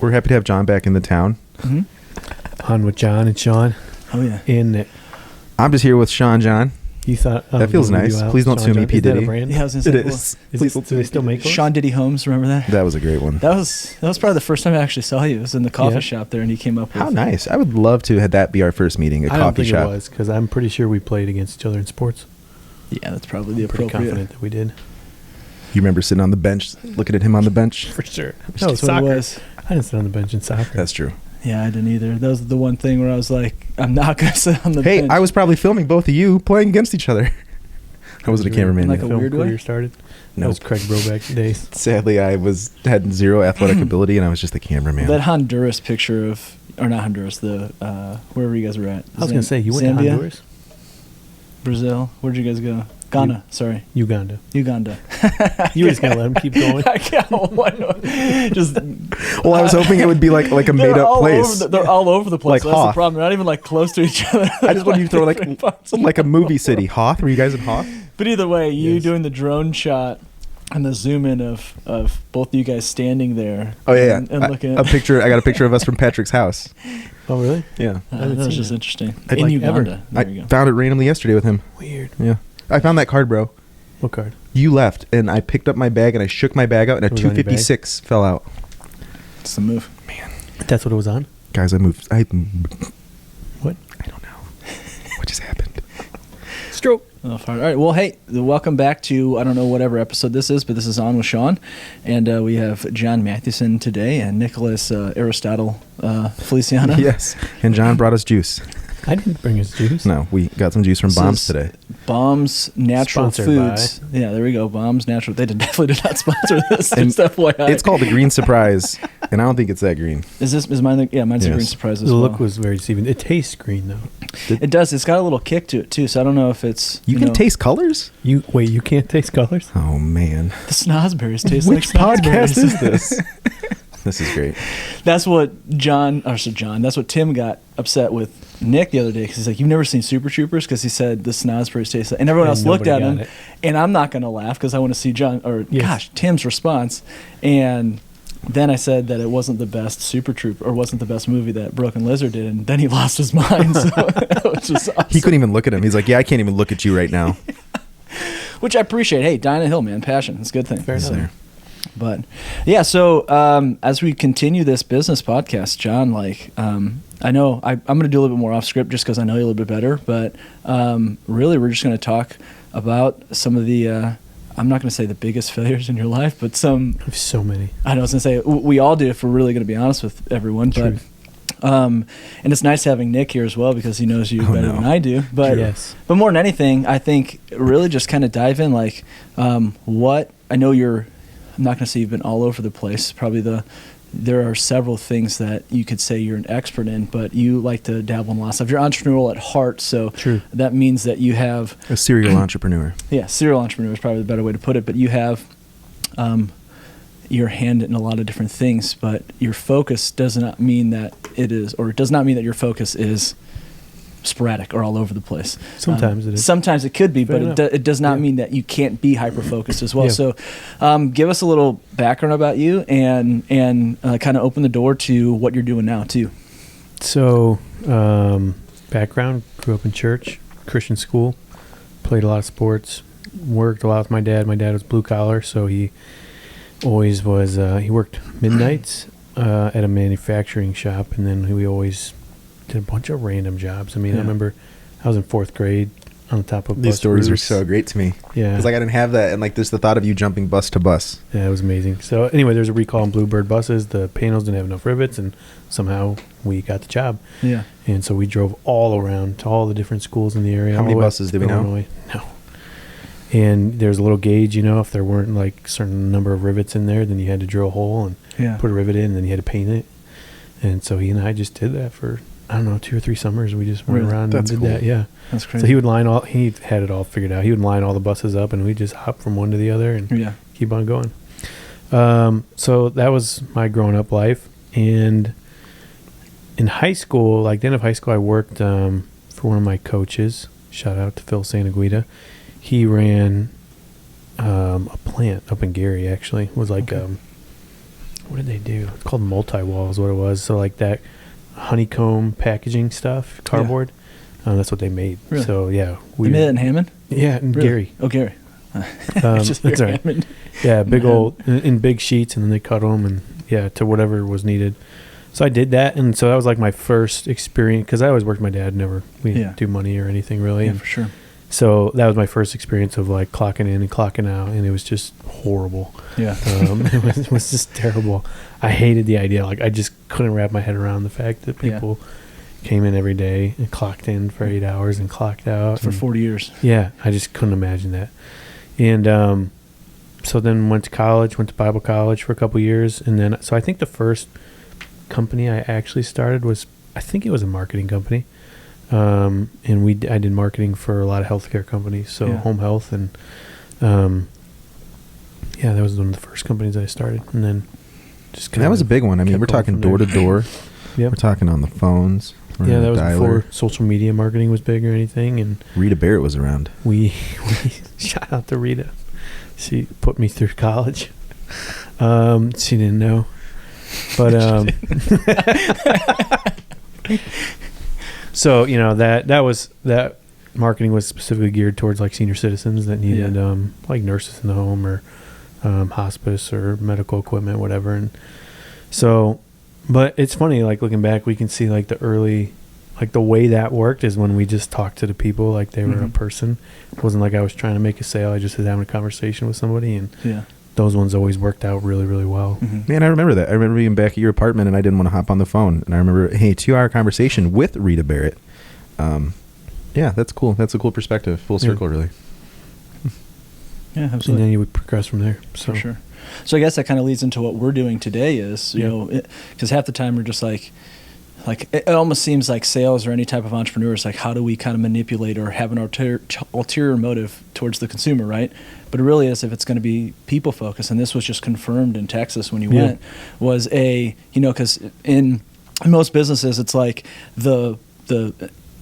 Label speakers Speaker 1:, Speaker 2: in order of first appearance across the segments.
Speaker 1: We're happy to have John back in the town.
Speaker 2: Mm-hmm. On with John and Sean.
Speaker 3: Oh, yeah.
Speaker 2: And Nick.
Speaker 1: I'm just here with Sean John.
Speaker 2: You thought...
Speaker 1: that feels nice. Please don't sue me, P. Diddy.
Speaker 2: Is that a brand?
Speaker 3: Yeah, I was going to say...
Speaker 1: It is.
Speaker 2: Please, do they still make those?
Speaker 3: Sean Diddy Homes, remember that?
Speaker 1: That was a great one.
Speaker 3: That was probably the first time I actually saw you. It was in the coffee shop there, and he came up with...
Speaker 1: How nice. I would love to have that be our first meeting,
Speaker 2: I
Speaker 1: coffee shop.
Speaker 2: don't think it was, because I'm pretty sure we played against each other in sports.
Speaker 3: Yeah, that's probably the
Speaker 2: Pretty
Speaker 3: appropriate...
Speaker 2: confident that we did.
Speaker 1: You remember sitting on the bench, looking at him on the bench?
Speaker 2: For sure.
Speaker 3: No, that's what it was.
Speaker 2: I didn't sit on the bench in soccer.
Speaker 1: That's true.
Speaker 3: Yeah, I didn't either. That was the one thing where I was like, I'm not going to sit on the bench.
Speaker 1: Hey, I was probably filming both of you playing against each other. I wasn't a cameraman
Speaker 3: like
Speaker 1: yet.
Speaker 3: a weird way?
Speaker 2: Career started?
Speaker 1: No.
Speaker 2: That was Craig Brobeck days.
Speaker 1: Sadly, I had zero athletic ability, and I was just the cameraman.
Speaker 3: That Honduras picture of... Or not Honduras, the... wherever you guys were at.
Speaker 2: I was going to say, you went to
Speaker 3: Zambia?
Speaker 2: Honduras?
Speaker 3: Brazil? Where'd you guys go? Ghana, sorry.
Speaker 2: Uganda.
Speaker 3: You were
Speaker 2: just going to let him keep going?
Speaker 3: I can't. Just...
Speaker 1: Well, I was hoping it would be like a made-up place.
Speaker 3: They're all over the place.
Speaker 1: Like
Speaker 3: That's the
Speaker 1: Hoth.
Speaker 3: problem. They're not even like close to each other.
Speaker 1: I just wanted you to throw like a movie city. Hoth? Were you guys in Hoth?
Speaker 3: But either way, you
Speaker 2: Yes.
Speaker 3: doing the drone shot and the zoom in of both of you guys standing there.
Speaker 1: Oh yeah,
Speaker 3: and looking
Speaker 1: a picture. I got a picture of us from Patrick's house.
Speaker 2: Oh, really?
Speaker 1: Yeah,
Speaker 3: that was just interesting.
Speaker 1: I'd
Speaker 3: In
Speaker 1: like
Speaker 3: Uganda. There you
Speaker 1: I
Speaker 3: go.
Speaker 1: found it randomly yesterday with him.
Speaker 2: Weird.
Speaker 1: Yeah, I found that card, bro.
Speaker 2: What card?
Speaker 1: You left, and I picked up my bag, and I shook my bag out, and a
Speaker 2: It was on your bag?
Speaker 1: 256 fell out.
Speaker 3: It's the move.
Speaker 2: That's what it was on?
Speaker 1: Guys, I moved.
Speaker 2: What?
Speaker 1: I don't know. What just happened?
Speaker 2: Stroke.
Speaker 3: Oh, fine. All right. Well, hey, welcome back to, I don't know whatever episode this is, but this is On with Sean. And we have John Mathewson today and Nicholas Aristotle Feliciano.
Speaker 1: Yes, and John brought us juice.
Speaker 2: I didn't bring his juice.
Speaker 1: No, we got some juice from
Speaker 3: This
Speaker 1: Bombs
Speaker 3: is
Speaker 1: today.
Speaker 3: Bombs Natural
Speaker 2: Sponsored
Speaker 3: Foods. Yeah, there we go. Bombs Natural. They definitely did not sponsor this.
Speaker 1: And
Speaker 3: Just FYI.
Speaker 1: It's called the Green Surprise, and I don't think it's that green.
Speaker 3: Is mine? Yeah, mine's a
Speaker 1: Yes.
Speaker 3: green surprise as
Speaker 2: The
Speaker 3: well.
Speaker 2: look was very deceiving. It tastes green, though.
Speaker 3: It does. It's got a little kick to it too. So I don't know if it's
Speaker 1: You can
Speaker 3: know,
Speaker 1: taste colors?
Speaker 2: You can't taste colors?
Speaker 1: Oh man,
Speaker 3: the snozberries taste
Speaker 1: which
Speaker 3: like
Speaker 1: podcast
Speaker 3: snozberries.
Speaker 1: is this? This is great.
Speaker 3: That's what That's what Tim got upset with Nick the other day because he's like, "You've never seen Super Troopers?" Because he said the snozberries taste like, and everyone
Speaker 2: And
Speaker 3: else looked at
Speaker 2: nobody
Speaker 3: him,
Speaker 2: got it.
Speaker 3: and I'm not going to laugh because I want to see
Speaker 2: Yes.
Speaker 3: Tim's response, and. Then I said that it wasn't the best Super Trooper or wasn't the best movie that Broken Lizard did, and then he lost his mind. So which is awesome.
Speaker 1: He couldn't even look at him. He's like, "Yeah, I can't even look at you right now."
Speaker 3: Which I appreciate. Hey, dying a hill, man, passion. It's a good thing.
Speaker 2: Fair
Speaker 1: Yes,
Speaker 2: enough.
Speaker 1: sir.
Speaker 3: But yeah, so as we continue this business podcast, John, I know I'm going to do a little bit more off script just because I know you a little bit better. But really, we're just going to talk about some of the. I'm not going to say the biggest failures in your life, but some.
Speaker 2: I have so many.
Speaker 3: I know I was going to say we all do if we're really going to be honest with everyone.
Speaker 2: Truth.
Speaker 3: But and it's nice having Nick here as well because he knows you better than I do. But
Speaker 2: Yes.
Speaker 3: but more than anything, I think really just kind of dive in what I know you're. I'm not going to say you've been all over the place. Probably there are several things that you could say you're an expert in, but you like to dabble in a lot of stuff. You're entrepreneurial at heart, so
Speaker 2: True.
Speaker 3: that means that you have
Speaker 1: A serial entrepreneur.
Speaker 3: serial entrepreneur is probably the better way to put it. But you have your hand in a lot of different things, but your focus does not mean that it does not mean that your focus is sporadic or all over the place.
Speaker 2: Sometimes it is.
Speaker 3: Sometimes it could be,
Speaker 2: Fair
Speaker 3: but
Speaker 2: enough.
Speaker 3: it does not
Speaker 2: Yeah.
Speaker 3: mean that you can't be hyper-focused as well.
Speaker 2: Yeah.
Speaker 3: So give us a little background about you and kind of open the door to what you're doing now, too.
Speaker 2: So, background, grew up in church, Christian school, played a lot of sports, worked a lot with my dad. My dad was blue collar, so he always was, he worked midnights at a manufacturing shop, and then we always did a bunch of random jobs. I mean, I remember I was in 4th grade on the top of
Speaker 1: These
Speaker 2: bus
Speaker 1: stories are
Speaker 2: roofs.
Speaker 1: so great to me.
Speaker 2: Yeah.
Speaker 1: Because I didn't have that, and there's the thought of you jumping bus to bus.
Speaker 2: Yeah, it was amazing. So anyway, there's a recall on Bluebird buses. The panels didn't have enough rivets, and somehow we got the job.
Speaker 3: Yeah.
Speaker 2: And so we drove all around to all the different schools in the area.
Speaker 1: How
Speaker 2: all
Speaker 1: many
Speaker 2: the way
Speaker 1: buses
Speaker 2: up
Speaker 1: do we
Speaker 2: to
Speaker 1: know?
Speaker 2: Illinois. No. And there's a little gauge, if there weren't a certain number of rivets in there, then you had to drill a hole and
Speaker 3: Yeah.
Speaker 2: put a rivet in, and then you had to paint it. And so he and I just did that for, 2 or 3 summers. We just went
Speaker 3: Really?
Speaker 2: around
Speaker 1: That's
Speaker 2: and did
Speaker 1: cool.
Speaker 2: that. Yeah.
Speaker 3: That's crazy.
Speaker 2: So he had it all figured out. He would line all the buses up, and we just hop from one to the other and
Speaker 3: Yeah.
Speaker 2: keep on going. So that was my growing up life. And in high school, the end of high school, I worked for one of my coaches. Shout out to Phil Santaguida. He ran a plant up in Gary, actually. It was what did they do? It's called multi-wall is what it was. So like that honeycomb packaging stuff, cardboard. That's what they made.
Speaker 3: Really?
Speaker 2: So yeah,
Speaker 3: They made it in Hammond?
Speaker 2: Yeah, in
Speaker 3: Really?
Speaker 2: Gary.
Speaker 3: Oh, Gary.
Speaker 2: That's all right.
Speaker 3: Hammond.
Speaker 2: Yeah, big old in big sheets, and then they cut them, and to whatever was needed. So I did that, and so that was like my first experience because I always worked with my dad. We didn't do money or anything really.
Speaker 3: Yeah,
Speaker 2: and
Speaker 3: for sure.
Speaker 2: So that was my first experience of like clocking in and clocking out, and it was just horrible.
Speaker 3: Yeah.
Speaker 2: It was just terrible. I hated the idea. Like I just couldn't wrap my head around the fact that people came in every day and clocked in for 8 hours and clocked out
Speaker 3: For 40 years.
Speaker 2: Yeah, I just couldn't imagine that. And so then went to Bible college for a couple years, and then so I think the first company I actually started was, I think it was a marketing company. And I did marketing for a lot of healthcare companies, so home health, and that was one of the first companies I started, and then just
Speaker 1: And that was a big one. I mean, we're talking door to door. We're talking on the phones.
Speaker 2: Yeah, that was before social media marketing was big or anything, and
Speaker 1: Rita Barrett was around.
Speaker 2: We shout out to Rita. She put me through college. She didn't know, but so that marketing was specifically geared towards like senior citizens that needed like nurses in the home or hospice or medical equipment, whatever. And so, but it's funny, like looking back, we can see like the early, like the way that worked is when we just talked to the people like they were a person. It wasn't like I was trying to make a sale. I just was having a conversation with somebody, and those ones always worked out really, really well.
Speaker 1: Man, I remember that. I remember being back at your apartment and I didn't want to hop on the phone. And I remember, 2-hour conversation with Rita Barrett. That's cool. That's a cool perspective. Full circle, really.
Speaker 3: Yeah, absolutely.
Speaker 2: And then you would progress from there. So.
Speaker 3: For sure. So I guess that kind of leads into what we're doing today is, you know, because half the time we're just like it almost seems like sales or any type of entrepreneur is like, how do we kind of manipulate or have an ulterior motive towards the consumer, right? But it really is if it's going to be people focused. And this was just confirmed in Texas when you went, was because in most businesses, it's like the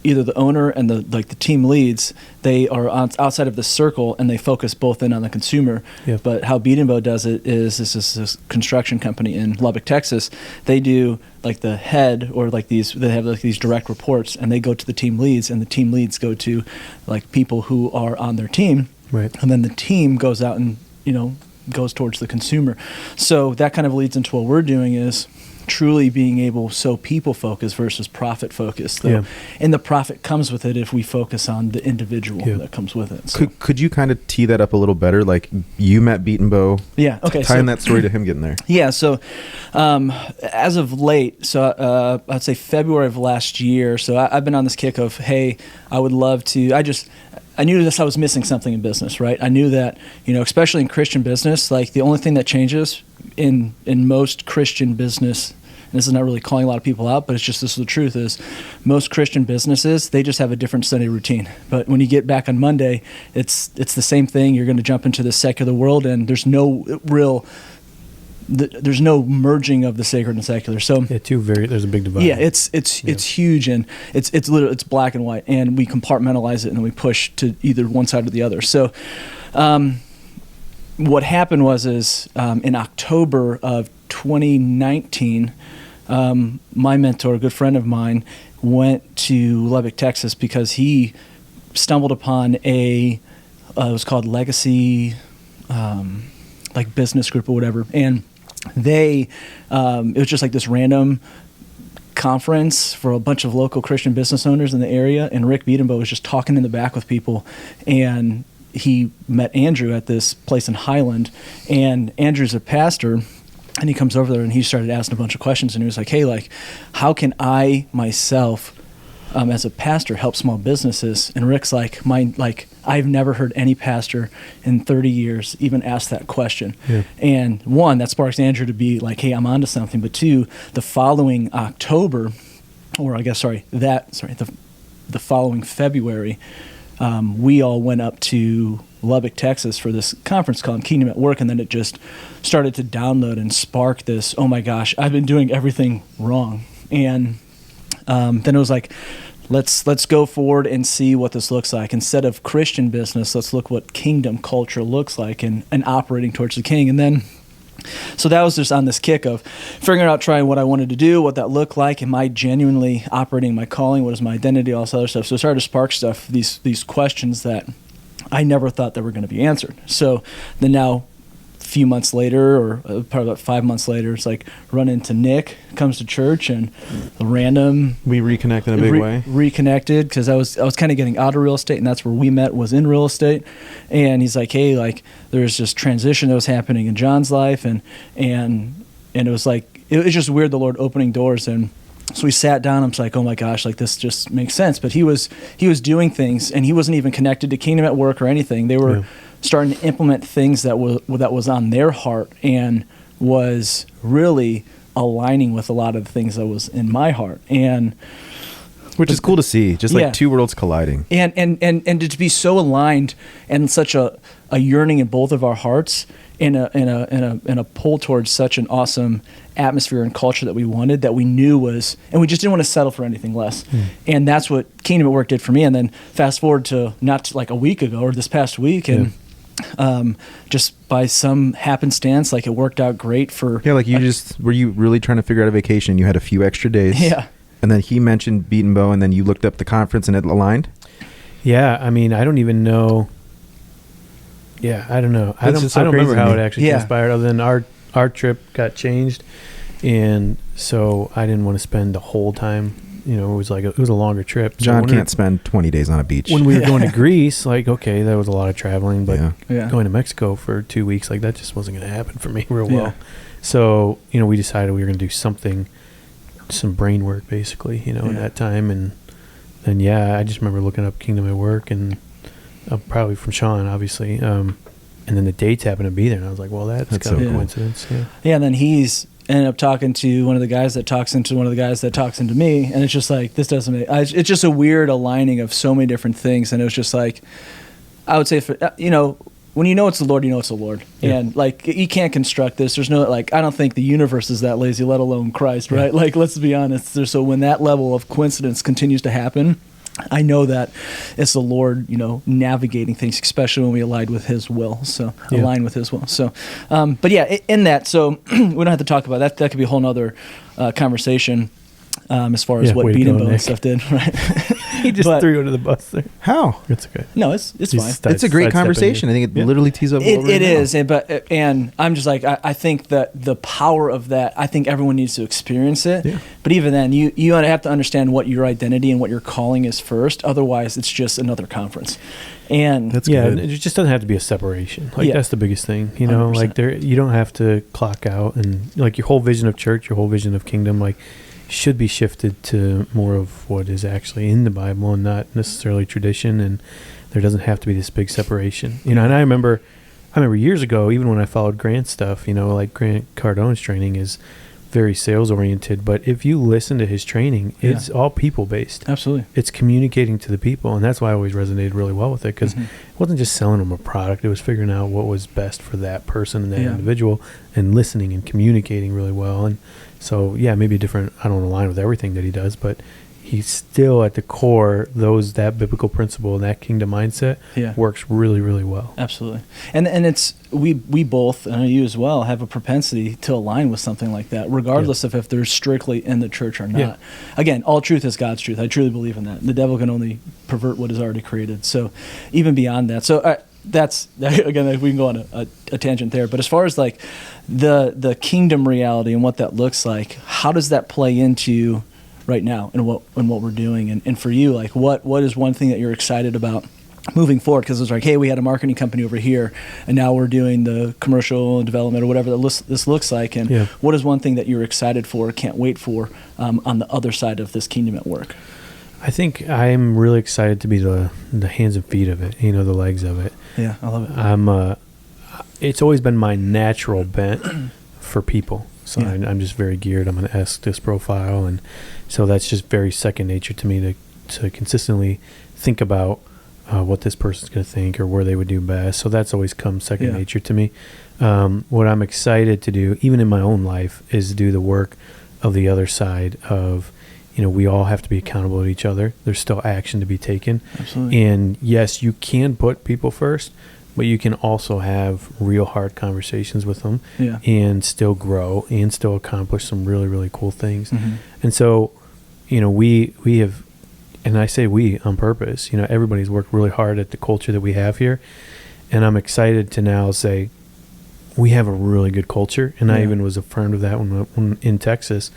Speaker 3: either the owner and the team leads, they are outside of the circle and they focus both in on the consumer. But how Beat and Bow does it is this construction company in Lubbock, Texas. They do like the head or like they have like these direct reports, and they go to the team leads, and the team leads go to like people who are on their team. Right. And then the team goes out and, goes towards the consumer. So that kind of leads into what we're doing is truly being able people focused versus profit focused. And the profit comes with it if we focus on the individual that comes with it. So.
Speaker 1: Could you kind of tee that up a little better? Like you met Beat and Bow.
Speaker 3: Yeah. Okay.
Speaker 1: Tying that story to him getting there.
Speaker 3: Yeah. So as of late, so I'd say February of last year. So I've been on this kick of, hey, I would love to. I knew I was missing something in business, right? I knew that, especially in Christian business, like the only thing that changes in most Christian business, and this is not really calling a lot of people out, but it's just this is the truth, is most Christian businesses, they just have a different Sunday routine. But when you get back on Monday, it's the same thing. You're going to jump into the secular world, and there's no merging of the sacred and secular. So
Speaker 2: there's a big divide.
Speaker 3: Yeah, it's huge, and it's literally it's black and white, and we compartmentalize it and then we push to either one side or the other. So, what happened was in October of 2019, my mentor, a good friend of mine, went to Lubbock, Texas because he stumbled upon it was called Legacy, like business group or whatever, and it was just like this random conference for a bunch of local Christian business owners in the area, and Rick Beat and Bow was just talking in the back with people, and he met Andrew at this place in Highland, and Andrew's a pastor, and he comes over there and he started asking a bunch of questions, and he was like, hey, like, how can I myself as a pastor help small businesses? And Rick's like, I've never heard any pastor in 30 years even ask that question. And one, that sparks Andrew to be like, hey, I'm onto something. But two, the following October, the following February, we all went up to Lubbock, Texas for this conference called Kingdom at Work, and then it just started to download and spark this, oh my gosh, I've been doing everything wrong. And then it was like, let's go forward and see what this looks like. Instead of Christian business, let's look what kingdom culture looks like and operating towards the king. And then So that was just on this kick of figuring out, trying what I wanted to do, what that looked like. Am I genuinely operating my calling? What is my identity? All this other stuff. So it started to spark stuff, these questions that I never thought that were going to be answered. So then now, a few months later, or probably about 5 months later, it's like run into Nick, comes to church, and random
Speaker 1: We reconnect in a big way.
Speaker 3: reconnected, because I was kind of getting out of real estate, and that's where we met, was in real estate. And he's like, hey, like there's this transition that was happening in John's life, and it was like, it was just weird, the Lord opening doors. And so we sat down. I'm just like, oh my gosh, like this just makes sense. But he was doing things, and he wasn't even connected to Kingdom at Work or anything. They were starting to implement things that was on their heart, and was really aligning with a lot of the things that was in my heart. And
Speaker 1: Which is cool to see, just like two worlds colliding.
Speaker 3: And to be so aligned, and such a yearning in both of our hearts, in a pull towards such an awesome atmosphere and culture that we wanted, that we knew was, and we just didn't want to settle for anything less. And that's what Kingdom at Work did for me. And then fast forward to not like a week ago, or this past week, and just by some happenstance, like it worked out great for.
Speaker 1: Yeah, like were you really trying to figure out a vacation? You had a few extra days.
Speaker 3: Yeah.
Speaker 1: And then he mentioned Beat and Bow, and then you looked up the conference and it aligned?
Speaker 2: Yeah, I mean, I don't even know. Yeah, I don't know. I don't
Speaker 1: so
Speaker 2: remember
Speaker 1: crazy to
Speaker 2: how
Speaker 1: me.
Speaker 2: it actually transpired, other than our trip got changed, and so I didn't want to spend the whole time. You know, it was a longer trip. So
Speaker 1: John can't spend 20 days on a beach.
Speaker 2: when we were going to Greece, like, okay, that was a lot of traveling, but
Speaker 1: Yeah.
Speaker 2: going to Mexico for 2 weeks, like that just wasn't going to happen for me real well.
Speaker 3: Yeah.
Speaker 2: So, you know, we decided we were going to do some brain work basically, you know, in that time. And I just remember looking up Kingdom at Work, and probably from Sean, obviously. And then the dates happened to be there, and I was like, well, that's kind of a coincidence. Yeah.
Speaker 3: And then he's ended up talking to one of the guys that talks into one of the guys that talks into me, and it's just like, this doesn't make, it's just a weird aligning of so many different things. And it was just like, I would say, for, when you know it's the Lord, you know it's the Lord. Yeah. And like, you can't construct this. There's no, like, I don't think the universe is that lazy, let alone Christ, right? Like, let's be honest. So when that level of coincidence continues to happen, I know that it's the Lord, navigating things, especially when we align with His will. So align with His will. So, but yeah, in that, so we don't have to talk about that. That could be a whole nother conversation as far as what Beat and Bow and stuff did, right?
Speaker 2: He just threw you under the bus there.
Speaker 1: How?
Speaker 2: It's okay.
Speaker 3: No, it's fine.
Speaker 1: It's a great conversation. I think it literally tees up.
Speaker 3: It is, and I'm just like, I think that the power of that, I think everyone needs to experience it. Yeah. But even then, you have to understand what your identity and what your calling is first. Otherwise, it's just another conference. And
Speaker 2: that's good. It just doesn't have to be a separation. Like that's the biggest thing, 100%. Like you don't have to clock out, and like your whole vision of church, your whole vision of kingdom, like, should be shifted to more of what is actually in the Bible and not necessarily tradition. And there doesn't have to be this big separation, And I remember years ago, even when I followed Grant's stuff, like Grant Cardone's training is very sales oriented, but if you listen to his training, it's all people based.
Speaker 3: Absolutely.
Speaker 2: It's communicating to the people. And that's why I always resonated really well with it, because it wasn't just selling them a product. It was figuring out what was best for that person and that individual, and listening and communicating really well. And so, maybe I don't align with everything that he does, but he's still at the core, that biblical principle and that kingdom mindset works really, really well.
Speaker 3: Absolutely. And it's, we both, and you as well, have a propensity to align with something like that, regardless of if they're strictly in the church or not. Yeah. Again, all truth is God's truth. I truly believe in that. The devil can only pervert what is already created. So even beyond that. So that's, again, we can go on a tangent there. But as far as like the kingdom reality and what that looks like, how does that play into right now and what we're doing? And for you, like what is one thing that you're excited about moving forward? Because it's like, hey, we had a marketing company over here, and now we're doing the commercial development or whatever this looks like. And what is one thing that you're excited for, can't wait for, on the other side of this Kingdom at Work?
Speaker 2: I think I'm really excited to be the hands and feet of it, the legs of it.
Speaker 3: Yeah, I love it.
Speaker 2: It's always been my natural bent for people. So I'm just very geared. I'm an S profile, and so that's just very second nature to me to consistently think about what this person's going to think or where they would do best. So that's always come second nature to me. What I'm excited to do, even in my own life, is do the work of the other side of, we all have to be accountable to each other. There's still action to be taken.
Speaker 3: Absolutely.
Speaker 2: And yes, you can put people first, but you can also have real hard conversations with them
Speaker 3: Yeah.
Speaker 2: and still grow and still accomplish some really, really cool things.
Speaker 3: Mhm.
Speaker 2: And so, we have, and I say we on purpose, everybody's worked really hard at the culture that we have here. And I'm excited to now say we have a really good culture. And I
Speaker 3: Yeah.
Speaker 2: even was affirmed of that when in Texas.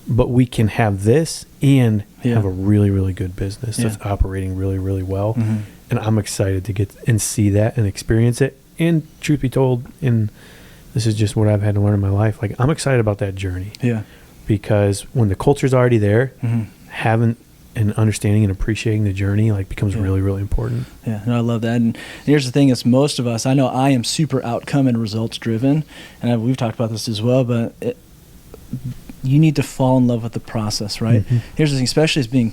Speaker 2: But we can have this and
Speaker 3: Yeah.
Speaker 2: have a really, really good business
Speaker 3: Yeah.
Speaker 2: that's operating really, really well.
Speaker 3: Mhm.
Speaker 2: And I'm excited to get and see that and experience it. And truth be told, and this is just what I've had to learn in my life, like I'm excited about that journey.
Speaker 3: Yeah.
Speaker 2: Because when the culture's already there,
Speaker 3: Mhm.
Speaker 2: having and understanding and appreciating the journey becomes
Speaker 3: Yeah.
Speaker 2: really, really important.
Speaker 3: Yeah, no, I love that. And here's the thing: is most of us, I know I am super outcome and results driven, and we've talked about this as well. But you need to fall in love with the process, right?
Speaker 2: Mhm.
Speaker 3: Here's the thing: especially as being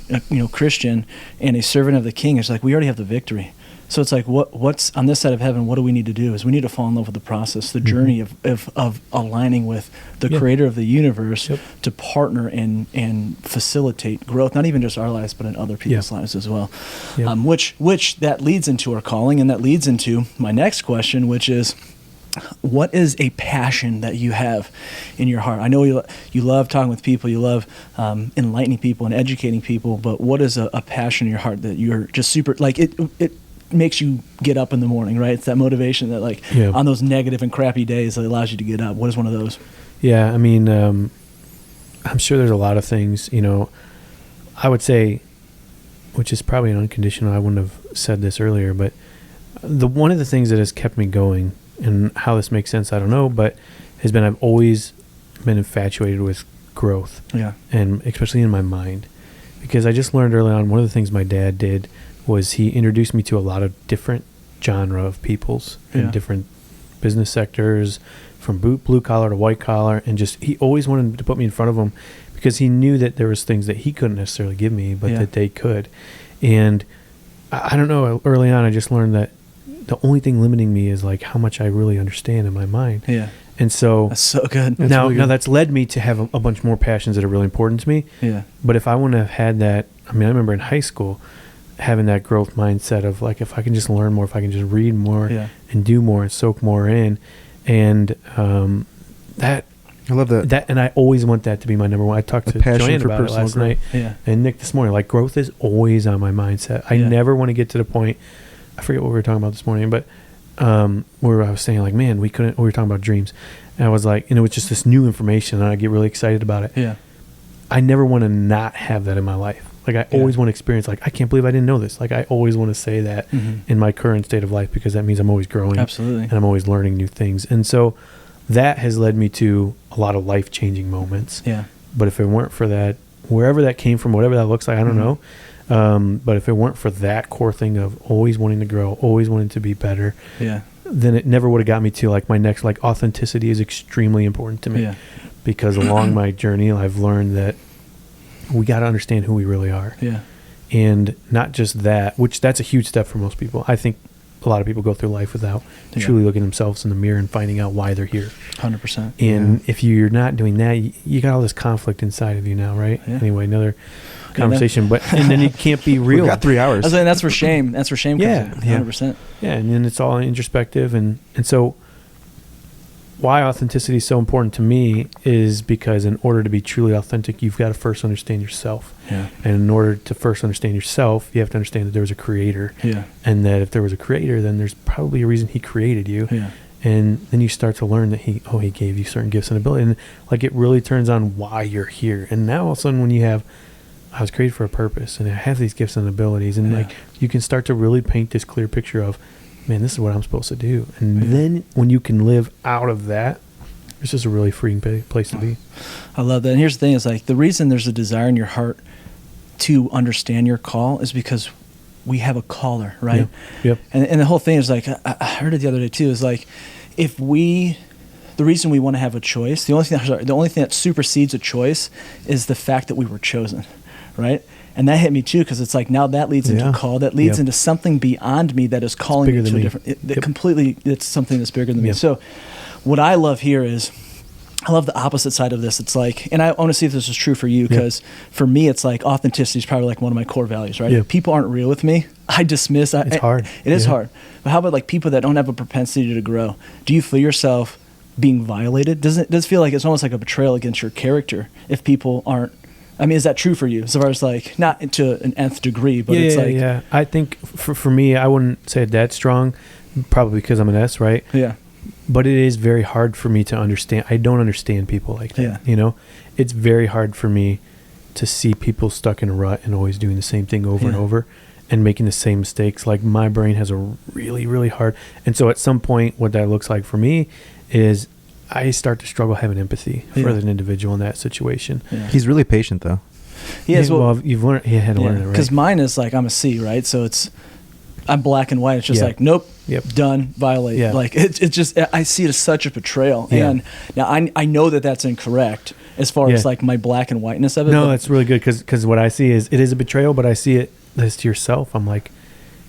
Speaker 3: Christian and a servant of the King, it's like we already have the victory. So it's like what's on this side of heaven? What do we need to do? Is we need to fall in love with the process, the journey of aligning with the
Speaker 2: Yep.
Speaker 3: Creator of the universe
Speaker 2: Yep.
Speaker 3: to partner and facilitate growth, not even just our lives, but in other people's lives as well.
Speaker 2: Yep.
Speaker 3: Which that leads into our calling, and that leads into my next question, which is, what is a passion that you have in your heart? I know you love talking with people, you love enlightening people and educating people, but what is a passion in your heart that you're just super, like it makes you get up in the morning, right? It's that motivation that on those negative and crappy days that allows you to get up. What is one of those?
Speaker 2: Yeah, I mean, I'm sure there's a lot of things, I would say, which is probably an unconditional, I wouldn't have said this earlier, but one of the things that has kept me going, and how this makes sense, I don't know, but has been I've always been infatuated with growth.
Speaker 3: Yeah.
Speaker 2: And especially in my mind. Because I just learned early on, one of the things my dad did was he introduced me to a lot of different genre of peoples in different business sectors, from blue collar to white collar, and just he always wanted to put me in front of them because he knew that there was things that he couldn't necessarily give me, but that they could. And I don't know, early on I just learned that the only thing limiting me is like how much I really understand in my mind.
Speaker 3: Yeah.
Speaker 2: And so
Speaker 3: That's so good.
Speaker 2: now that's led me to have a bunch more passions that are really important to me.
Speaker 3: Yeah.
Speaker 2: But if I wouldn't have had that, I mean, I remember in high school having that growth mindset of like, if I can just learn more, if I can just read more and do more and soak more in. And that,
Speaker 1: I love that.
Speaker 2: And I always want that to be my number one. I talked to Joanne about it last night and Nick this morning. Like, growth is always on my mindset. I never want to get to the point, I forget what we were talking about this morning, but where I was saying like, man, we were talking about dreams. And I was like, and it was just this new information and I get really excited about it.
Speaker 3: Yeah.
Speaker 2: I never want to not have that in my life. Like, I always want to experience, like, I can't believe I didn't know this. Like, I always want to say that in my current state of life, because that means I'm always growing.
Speaker 3: Absolutely.
Speaker 2: And I'm always learning new things. And so that has led me to a lot of life-changing moments.
Speaker 3: Yeah.
Speaker 2: But if it weren't for that, wherever that came from, whatever that looks like, I don't know. But if it weren't for that core thing of always wanting to grow, always wanting to be better, then it never would have got me to like my next, like, authenticity is extremely important to me.
Speaker 3: Yeah.
Speaker 2: Because along my journey, I've learned that we got to understand who we really are.
Speaker 3: Yeah.
Speaker 2: And not just that, which that's a huge step for most people. I think a lot of people go through life without truly looking themselves in the mirror and finding out why they're here.
Speaker 3: 100%.
Speaker 2: And if you're not doing that, you got all this conflict inside of you now, right?
Speaker 3: Yeah.
Speaker 2: Anyway, another conversation, and then it can't be real.
Speaker 1: We've got 3 hours.
Speaker 3: I was saying that's where shame comes in. 100%.
Speaker 2: Yeah, and then it's all introspective. And so why authenticity is so important to me is because in order to be truly authentic, you've got to first understand yourself.
Speaker 3: Yeah.
Speaker 2: And in order to first understand yourself, you have to understand that there was a creator.
Speaker 3: Yeah.
Speaker 2: And that if there was a creator, then there's probably a reason he created you.
Speaker 3: Yeah.
Speaker 2: And then you start to learn that he gave you certain gifts and ability. And like, it really turns on why you're here. And now all of a sudden when you have, I was created for a purpose and I have these gifts and abilities, and like, you can start to really paint this clear picture of, man, this is what I'm supposed to do. And then when you can live out of that, it's just a really freeing place to be.
Speaker 3: I love that. And here's the thing, is like, the reason there's a desire in your heart to understand your call is because we have a caller, right?
Speaker 2: Yep.
Speaker 3: And the whole thing is like, I heard it the other day too, is like, the reason we want to have a choice, the only thing that supersedes a choice is the fact that we were chosen, right? And that hit me too, because it's like, now that leads into a call, that leads into something beyond me that is calling me to a different, completely, it's something that's bigger than me. So what I love here is, I love the opposite side of this. It's like, and I want to see if this is true for you, because for me, it's like authenticity is probably like one of my core values, right? If people aren't real with me, I dismiss.
Speaker 2: It's hard.
Speaker 3: It is
Speaker 2: Yeah.
Speaker 3: hard. But how about like people that don't have a propensity to grow? Do you feel yourself being violated? Does it feel like it's almost like a betrayal against your character if people aren't? I mean, is that true for you? As far as like, not to an nth degree, but it's like,
Speaker 2: yeah. I think for me, I wouldn't say it that strong, probably because I'm an S, right?
Speaker 3: yeah,
Speaker 2: But it is very hard for me to understand. I don't understand people like that.
Speaker 3: Yeah.
Speaker 2: You know, it's very hard for me to see people stuck in a rut and always doing the same thing over and
Speaker 3: Yeah.
Speaker 2: over and making the same mistakes. Like my brain has a really, really hard. And so at some point, what that looks like for me is I start to struggle having empathy for
Speaker 3: Yeah.
Speaker 2: an individual in that situation.
Speaker 3: yeah.
Speaker 1: He's really patient though.
Speaker 3: He has,
Speaker 2: well, you've learned. He had to learn it, right?
Speaker 3: Because mine is like, I'm a C, right? So I'm black and white. It's just
Speaker 2: Yeah.
Speaker 3: like, nope,
Speaker 2: Yep.
Speaker 3: done, violate.
Speaker 2: Yeah.
Speaker 3: Like it's just, I see it as such a betrayal.
Speaker 2: Yeah.
Speaker 3: And now I know that that's incorrect as far as
Speaker 2: Yeah.
Speaker 3: like my black and whiteness of it.
Speaker 2: No,
Speaker 3: but-
Speaker 2: that's really good because what I see is it is a betrayal, but I see it as to yourself. I'm like,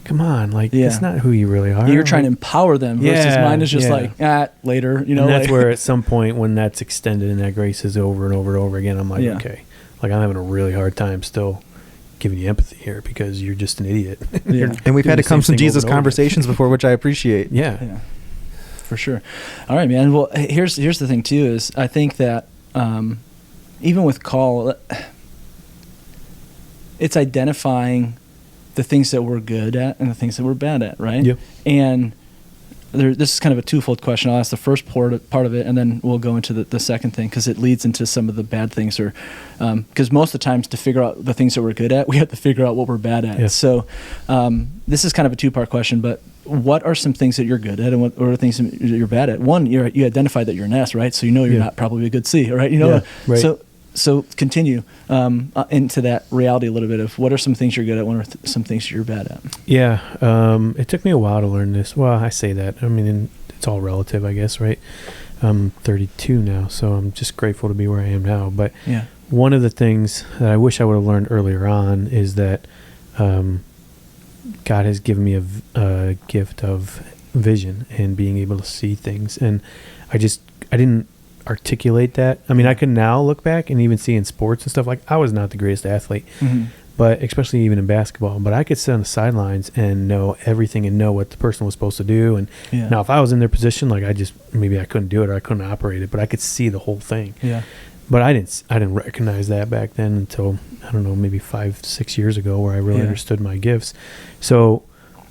Speaker 2: come on, like
Speaker 3: Yeah.
Speaker 2: that's not who you really are.
Speaker 3: you're trying to
Speaker 2: Like,
Speaker 3: empower them versus
Speaker 2: Yeah,
Speaker 3: mine is just
Speaker 2: yeah.
Speaker 3: like, later, you know.
Speaker 2: and that's
Speaker 3: like-
Speaker 2: where at some point when that's extended and that grace is over and over and over again, I'm like,
Speaker 3: Yeah.
Speaker 2: okay, like I'm having a really hard time still giving you empathy here because you're just an idiot.
Speaker 3: Yeah.
Speaker 1: And we've
Speaker 2: Doing
Speaker 1: had to
Speaker 2: the
Speaker 1: come
Speaker 2: same
Speaker 1: some
Speaker 2: thing over
Speaker 1: Jesus
Speaker 2: and over.
Speaker 1: conversations before, which I appreciate.
Speaker 2: Yeah.
Speaker 3: Yeah, for sure. All right, man. Well, here's the thing too is I think that even with call, it's identifying the things that we're good at and the things that we're bad at, right?
Speaker 2: Yep.
Speaker 3: And this is kind of a twofold question. I'll ask the first part of it, and then we'll go into the second thing because it leads into some of the bad things. Or because most of the times to figure out the things that we're good at, we have to figure out what we're bad at.
Speaker 2: Yeah.
Speaker 3: So this is kind of a two-part question. But what are some things that you're good at, and what are things that you're bad at? One, you identified that you're an S, right? So you know you're
Speaker 2: Yeah.
Speaker 3: not probably a good C, right? You know.
Speaker 2: Yeah, right.
Speaker 3: So continue into that reality a little bit of what are some things you're good at, what are some things you're bad at?
Speaker 2: Yeah. It took me a while to learn this. Well, I say that. I mean, it's all relative, I guess, right? I'm 32 now, so I'm just grateful to be where I am now. But
Speaker 3: Yeah.
Speaker 2: one of the things that I wish I would have learned earlier on is that God has given me a gift of vision and being able to see things. And I didn't articulate that. I mean, I can now look back and even see in sports and stuff, like I was not the greatest athlete,
Speaker 3: Mm-hmm.
Speaker 2: but especially even in basketball, but I could sit on the sidelines and know everything and know what the person was supposed to do. And
Speaker 3: Yeah.
Speaker 2: now if I was in their position, like maybe I couldn't do it or I couldn't operate it, but I could see the whole thing.
Speaker 3: Yeah.
Speaker 2: But I didn't recognize that back then until, I don't know, maybe 5-6 years ago where I really
Speaker 3: Yeah.
Speaker 2: understood my gifts. So,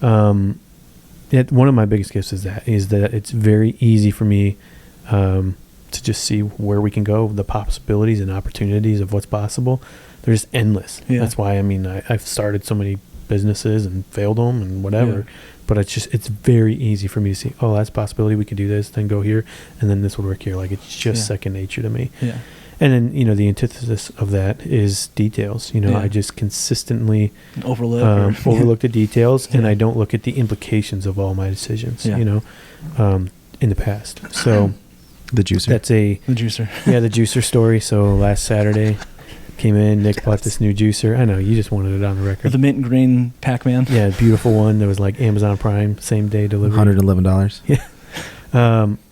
Speaker 2: one of my biggest gifts is that it's very easy for me, to just see where we can go, the possibilities and opportunities of what's possible. They're just endless.
Speaker 3: Yeah.
Speaker 2: That's why, I mean, I've started so many businesses and failed them and whatever,
Speaker 3: Yeah.
Speaker 2: but it's very easy for me to see, oh, that's a possibility. We could do this, then go here, and then this would work here. Like it's just
Speaker 3: Yeah.
Speaker 2: second nature to me.
Speaker 3: Yeah.
Speaker 2: And then, the antithesis of that is details.
Speaker 3: Yeah.
Speaker 2: I just consistently
Speaker 3: Overlook.
Speaker 2: overlook the details, and
Speaker 3: Yeah.
Speaker 2: I don't look at the implications of all my decisions,
Speaker 3: Yeah.
Speaker 2: in the past. So
Speaker 1: The juicer.
Speaker 2: that's
Speaker 3: the juicer.
Speaker 2: the juicer story. So last Saturday came in, Nick bought this new juicer. I know, you just wanted it on the record.
Speaker 3: The mint and green Pac-Man.
Speaker 2: Yeah, beautiful one. That was like Amazon Prime, same day delivery.
Speaker 1: $111.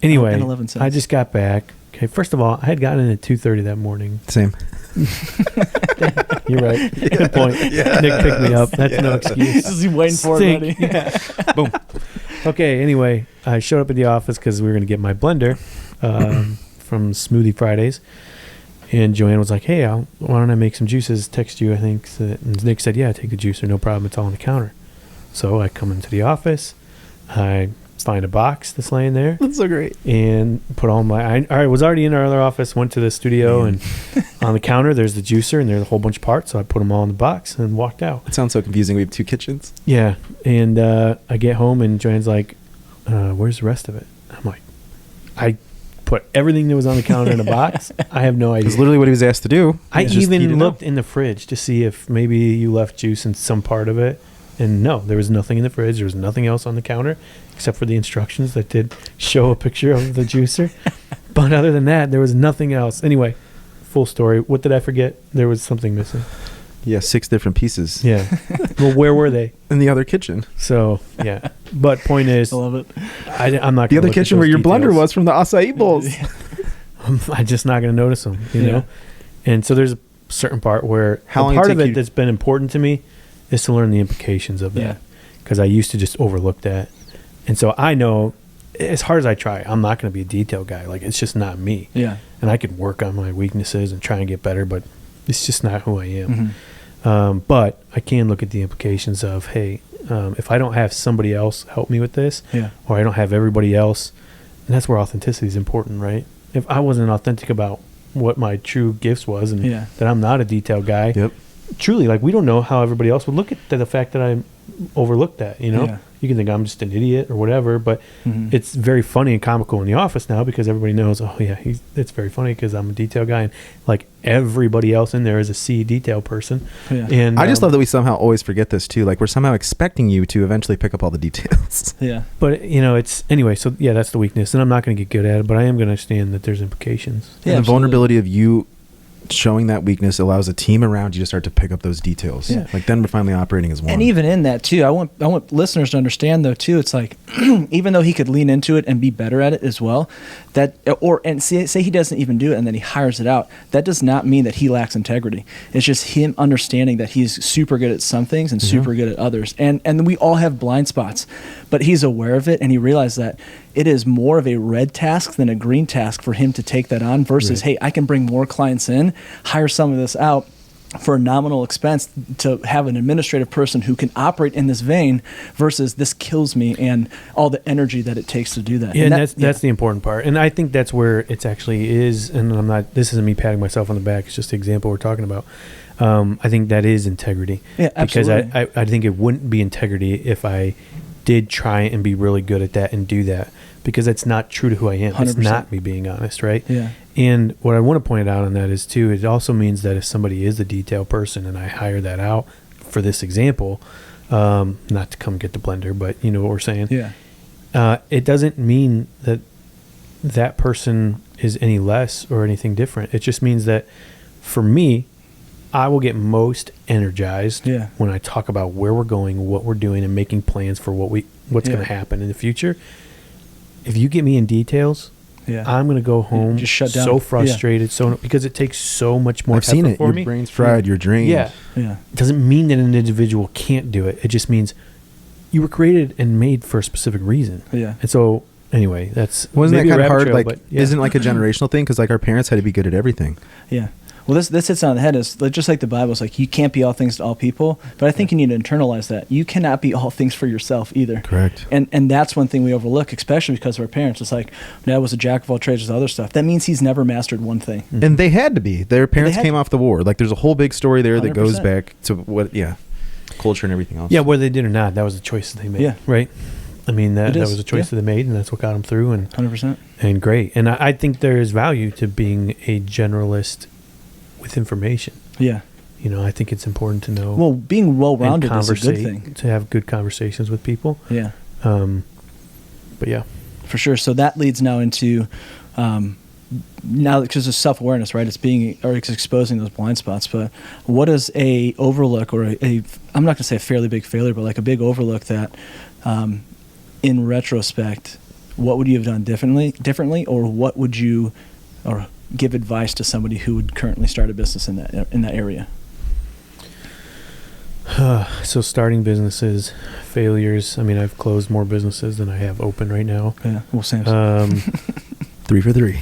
Speaker 2: Anyway,
Speaker 3: And 11 cents.
Speaker 2: I just got back. Okay, first of all, I had gotten in at 2:30 that morning.
Speaker 1: Same.
Speaker 2: You're right. Good point. Nick picked me up. That's no excuse.
Speaker 3: This is he waiting for it
Speaker 2: Stink.
Speaker 3: already.
Speaker 2: Boom. Okay, anyway, I showed up at the office because we were going to get my blender from Smoothie Fridays. And Joanne was like, hey, why don't I make some juices, text you, I think. And Nick said, yeah, take the juicer, no problem. It's all on the counter. So I come into the office. I find a box that's laying there.
Speaker 3: That's so great.
Speaker 2: And put all my... I was already in our other office, went to the studio, and on the counter, there's the juicer, and there's a whole bunch of parts. So I put them all in the box and walked out.
Speaker 1: It sounds so confusing. We have 2 kitchens.
Speaker 2: Yeah, and I get home and Joanne's like, where's the rest of it? I'm like, I put everything that was on the counter in a box. I have no idea.
Speaker 1: It's literally what he was asked to do.
Speaker 2: I
Speaker 1: Just eat it
Speaker 2: even
Speaker 1: up.
Speaker 2: looked in the fridge to see if maybe you left juice in some part of it. And no, there was nothing in the fridge. There was nothing else on the counter except for the instructions that did show a picture of the juicer. But other than that, there was nothing else. Anyway, full story. What did I forget? There was something missing.
Speaker 1: Yeah, 6 different pieces.
Speaker 2: Yeah. Well, where were they?
Speaker 1: In the other kitchen.
Speaker 2: So, yeah. But point is,
Speaker 3: I love it.
Speaker 2: I'm not
Speaker 1: The
Speaker 2: gonna
Speaker 1: other
Speaker 2: look at
Speaker 1: kitchen
Speaker 2: those
Speaker 1: where your blender
Speaker 2: details.
Speaker 1: was from the acai bowls.
Speaker 2: I'm just not going to notice them, you
Speaker 3: Yeah.
Speaker 2: know? And so there's a certain part where
Speaker 1: How
Speaker 2: the
Speaker 1: long
Speaker 2: part
Speaker 1: it
Speaker 2: of
Speaker 1: take
Speaker 2: it
Speaker 1: you-
Speaker 2: that's been important to me is to learn the implications of that.
Speaker 3: Yeah.
Speaker 2: because I used to just overlook that. And so I know, as hard as I try, I'm not going to be a detail guy. Like, it's just not me.
Speaker 3: Yeah.
Speaker 2: And I can work on my weaknesses and try and get better, but it's just not who I am. But I can look at the implications of, hey, if I don't have somebody else help me with this, or I don't have everybody else, and that's where authenticity is important, right? If I wasn't authentic about what my true gifts was, and that I'm not a detail guy, truly, like, we don't know how everybody else would look at the fact that I overlooked that, you know? You can think I'm just an idiot or whatever, but it's very funny and comical in the office now because everybody knows, oh yeah, it's very funny because I'm a detail guy, and like everybody else in there is a C detail person. And
Speaker 1: I just love that we somehow always forget this too. Like, we're somehow expecting you to eventually pick up all the details.
Speaker 2: But you know, it's anyway. So yeah, that's the weakness, and I'm not going to get good at it, but I am going to understand that there's implications.
Speaker 1: And the vulnerability of you showing that weakness allows a team around you to start to pick up those details. Like, then we're finally operating as one.
Speaker 3: And even in that too, I want listeners to understand though too, it's like, even though he could lean into it and be better at it as well, and say he doesn't even do it and then he hires it out, that does not mean that he lacks integrity. It's just him understanding that he's super good at some things and super good at others. And we all have blind spots, but he's aware of it, and he realized that it is more of a red task than a green task for him to take that on versus, hey, I can bring more clients in, hire some of this out for a nominal expense to have an administrative person who can operate in this vein versus this kills me and all the energy that it takes to do that.
Speaker 2: Yeah, and that's the important part. And I think that's where it's actually is, and this isn't me patting myself on the back, it's just the example we're talking about. I think that is integrity.
Speaker 3: Yeah, absolutely.
Speaker 2: Because I think it wouldn't be integrity if I did try and be really good at that and do that, because it's not true to who I am. 100%. It's not me being honest, right?
Speaker 3: Yeah.
Speaker 2: And what I want to point out on that is too, it also means that if somebody is a detail person and I hire that out for this example, not to come get the blender, but you know what we're saying?
Speaker 3: Yeah.
Speaker 2: It doesn't mean that that person is any less or anything different. It just means that for me, I will get most energized when I talk about where we're going, what we're doing, and making plans for what's going to happen in the future. If you get me in details, I'm going to go home
Speaker 3: just shut down.
Speaker 2: So frustrated, because it takes so much more
Speaker 1: I've seen it.
Speaker 2: for
Speaker 1: Your
Speaker 2: me.
Speaker 1: brain's fried, you're drained.
Speaker 2: It doesn't mean that an individual can't do it. It just means you were created and made for a specific reason. And so anyway,
Speaker 1: wasn't that kind of hard?
Speaker 2: Trail,
Speaker 1: like, isn't like a generational thing? Because like our parents had to be good at everything.
Speaker 3: Well, this hits on the head. Is just like the Bible is like, you can't be all things to all people, but I think you need to internalize that. You cannot be all things for yourself either.
Speaker 1: Correct.
Speaker 3: And that's one thing we overlook, especially because of our parents. It's like, Dad was a jack of all trades with other stuff. That means he's never mastered one thing.
Speaker 1: And they had to be. Their parents came off the war. Like, there's a whole big story there 100%. That goes back to culture and everything else.
Speaker 2: Yeah, whether they did or not, that was the choice that they made. Right? I mean, that was a choice that they made, and that's what got them through. And
Speaker 3: 100%.
Speaker 2: And great. And I think there is value to being a generalist with information. You know, I think it's important to know.
Speaker 3: Well, being well-rounded is a good thing.
Speaker 2: To have good conversations with people. But yeah. For
Speaker 3: sure. So that leads now into, now because of self-awareness, right? It's exposing those blind spots. But what is a overlook or I'm not going to say a fairly big failure, but like a big overlook that, in retrospect, what would you have done differently, or what would you, or give advice to somebody who would currently start a business in that area?
Speaker 2: So starting businesses, failures. I mean, I've closed more businesses than I have open right now.
Speaker 3: Yeah, well, same.
Speaker 1: 3 for 3.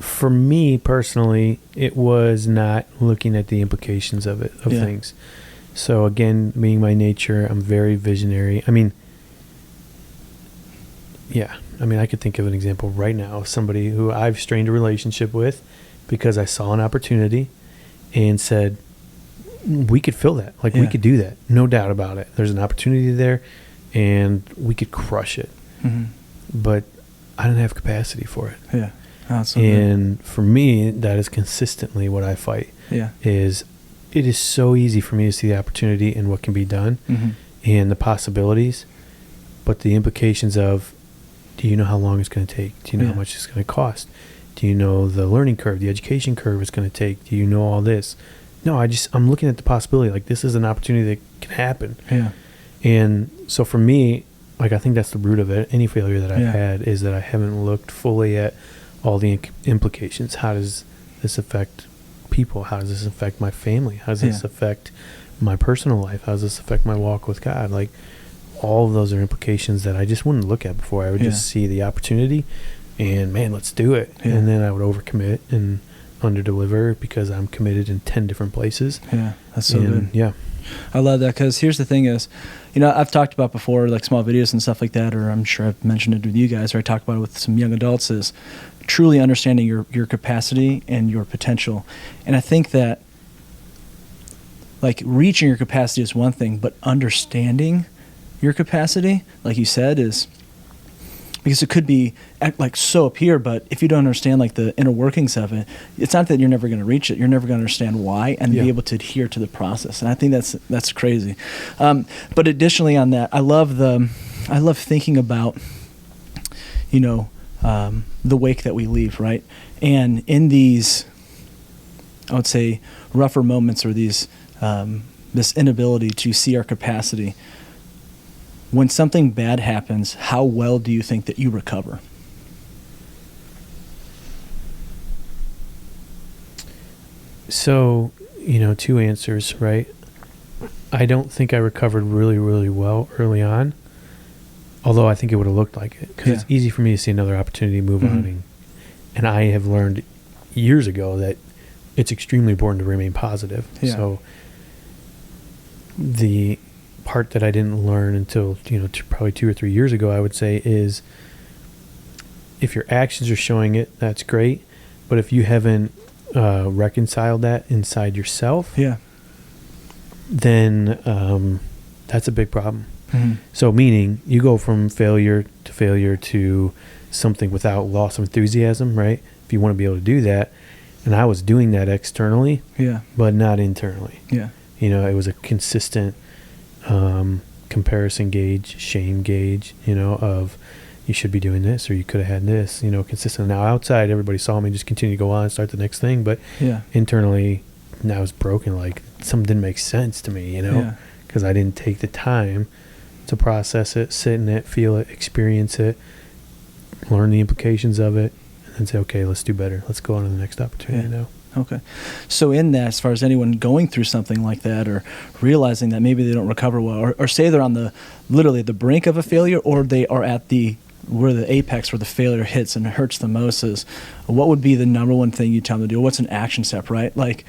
Speaker 2: For me personally, it was not looking at the implications of things. So again, being my nature, I'm very visionary. I mean, I could think of an example right now of somebody who I've strained a relationship with because I saw an opportunity and said, we could fill that. Like, we could do that. No doubt about it. There's an opportunity there and we could crush it. But I didn't have capacity for it. And for me, that is consistently what I fight. It is so easy for me to see the opportunity and what can be done and the possibilities, but the implications of, do you know how long it's going to take? Do you know how much it's going to cost? Do you know the learning curve, the education curve it's going to take? Do you know all this? No, I'm looking at the possibility. Like, this is an opportunity that can happen. And so for me, like, I think that's the root of it. Any failure that I've had is that I haven't looked fully at all the implications. How does this affect people? How does this affect my family? How does this
Speaker 3: Yeah.
Speaker 2: affect my personal life? How does this affect my walk with God? Like, all of those are implications that I just wouldn't look at before. I would just see the opportunity and, man, let's do it.
Speaker 3: Yeah.
Speaker 2: And then I would overcommit and underdeliver because I'm committed in 10 different places.
Speaker 3: Yeah, that's so good.
Speaker 2: Yeah.
Speaker 3: I love that, because here's the thing is, I've talked about before, like small videos and stuff like that, or I'm sure I've mentioned it with you guys, or I talked about it with some young adults, is truly understanding your capacity and your potential. And I think that, like, reaching your capacity is one thing, but understanding your capacity, like you said, is, because it could be like so up here, but if you don't understand like the inner workings of it, it's not that you're never going to reach it. You're never going to understand why and be able to adhere to the process. And I think that's crazy. But additionally on that, I love thinking about, the wake that we leave, right? And in these, I would say, rougher moments, or these, this inability to see our capacity, when something bad happens, how well do you think that you recover?
Speaker 2: So, 2 answers, right? I don't think I recovered really, really well early on, although I think it would have looked like it, because it's easy for me to see another opportunity, move on. And I have learned years ago that it's extremely important to remain positive.
Speaker 3: Yeah.
Speaker 2: So the part that I didn't learn until, probably 2 or 3 years ago, I would say, is if your actions are showing it, that's great. But if you haven't reconciled that inside yourself, then that's a big problem. So meaning you go from failure to something without loss of enthusiasm, right? If you want to be able to do that. And I was doing that externally, but not internally. It was a consistent comparison gauge, shame gauge, of you should be doing this, or you could have had this, consistent. Now outside, everybody saw me just continue to go on and start the next thing. But internally, I was broken. Like, something didn't make sense to me, because I didn't take the time to process it, sit in it, feel it, experience it, learn the implications of it, and then say, okay, let's do better. Let's go on to the next opportunity now.
Speaker 3: Okay. So in that, as far as anyone going through something like that, or realizing that maybe they don't recover well, or say they're on literally the brink of a failure, or they are at where the apex, where the failure hits and it hurts the most, is what would be the number one thing you tell them to do? What's an action step, right? Like,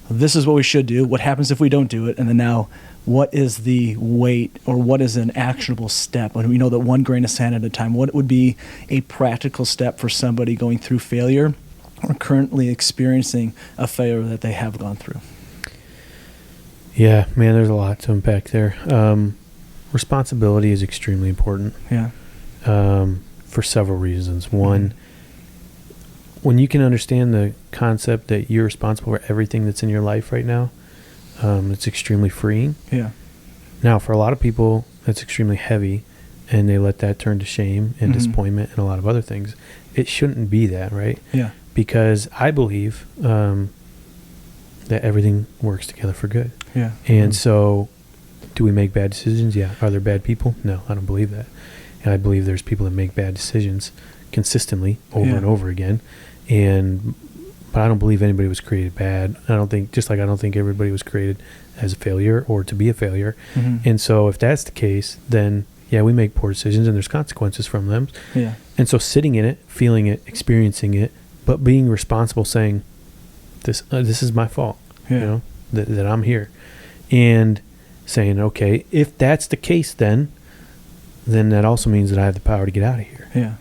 Speaker 3: this is what we should do. What happens if we don't do it? And then now, what is the weight, or what is an actionable step? When we know that one grain of sand at a time, what would be a practical step for somebody going through failure or currently experiencing a failure that they have gone through?
Speaker 2: Yeah, man, there's a lot to unpack there. Responsibility is extremely important. For several reasons. One, when you can understand the concept that you're responsible for everything that's in your life right now, it's extremely freeing. Now, for a lot of people, that's extremely heavy, and they let that turn to shame and disappointment and a lot of other things. It shouldn't be that, right? Because I believe that everything works together for good. And so, do we make bad decisions? Yeah. Are there bad people? No, I don't believe that. And I believe there's people that make bad decisions consistently over and over again. But I don't believe anybody was created bad. I don't think everybody was created as a failure or to be a failure. And so if that's the case, then we make poor decisions and there's consequences from them. And so sitting in it, feeling it, experiencing it, but being responsible, saying, this is my fault, that I'm here. And saying, okay, if that's the case, then that also means that I have the power to get out of here.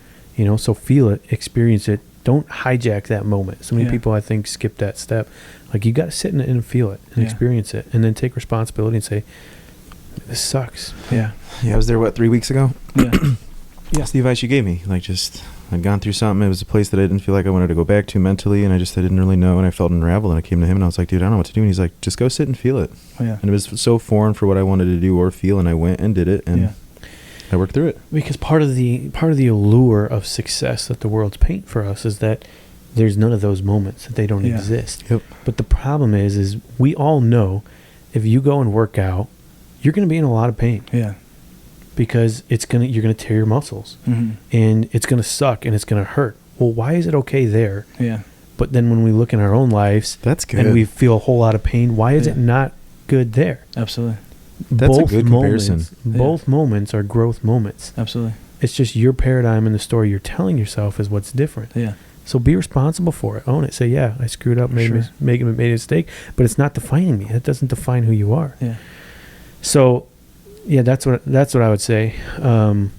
Speaker 2: So feel it, experience it. Don't hijack that moment. So many people, I think, skip that step. Like, you got to sit in it and feel it and experience it, and then take responsibility and say, this sucks.
Speaker 1: I was there, 3 weeks ago? That's the advice you gave me. Like, just, I'd gone through something. It was a place that I didn't feel like I wanted to go back to mentally, and I didn't really know, and I felt unraveled, and I came to him, and I was like, dude, I don't know what to do. And he's like, just go sit and feel it. And it was so foreign for what I wanted to do or feel, and I went and did it, and I worked through it.
Speaker 2: Because part of the allure of success that the world's paint for us is that there's none of those moments, that they don't exist. But the problem is we all know if you go and work out, you're going to be in a lot of pain. Because you're going to tear your muscles, and it's going to suck and it's going to hurt. Well, why is it okay there? But then when we look in our own lives,
Speaker 1: that's good,
Speaker 2: and we feel a whole lot of pain, why is it not good there?
Speaker 3: Absolutely.
Speaker 1: That's a good comparison.
Speaker 2: Both moments are growth moments.
Speaker 3: Absolutely.
Speaker 2: It's just your paradigm and the story you're telling yourself is what's different.
Speaker 3: Yeah.
Speaker 2: So be responsible for it. Own it. Say, yeah, I screwed up, made a mistake, but it's not defining me. It doesn't define who you are.
Speaker 3: Yeah.
Speaker 2: So, yeah, that's what I would say. And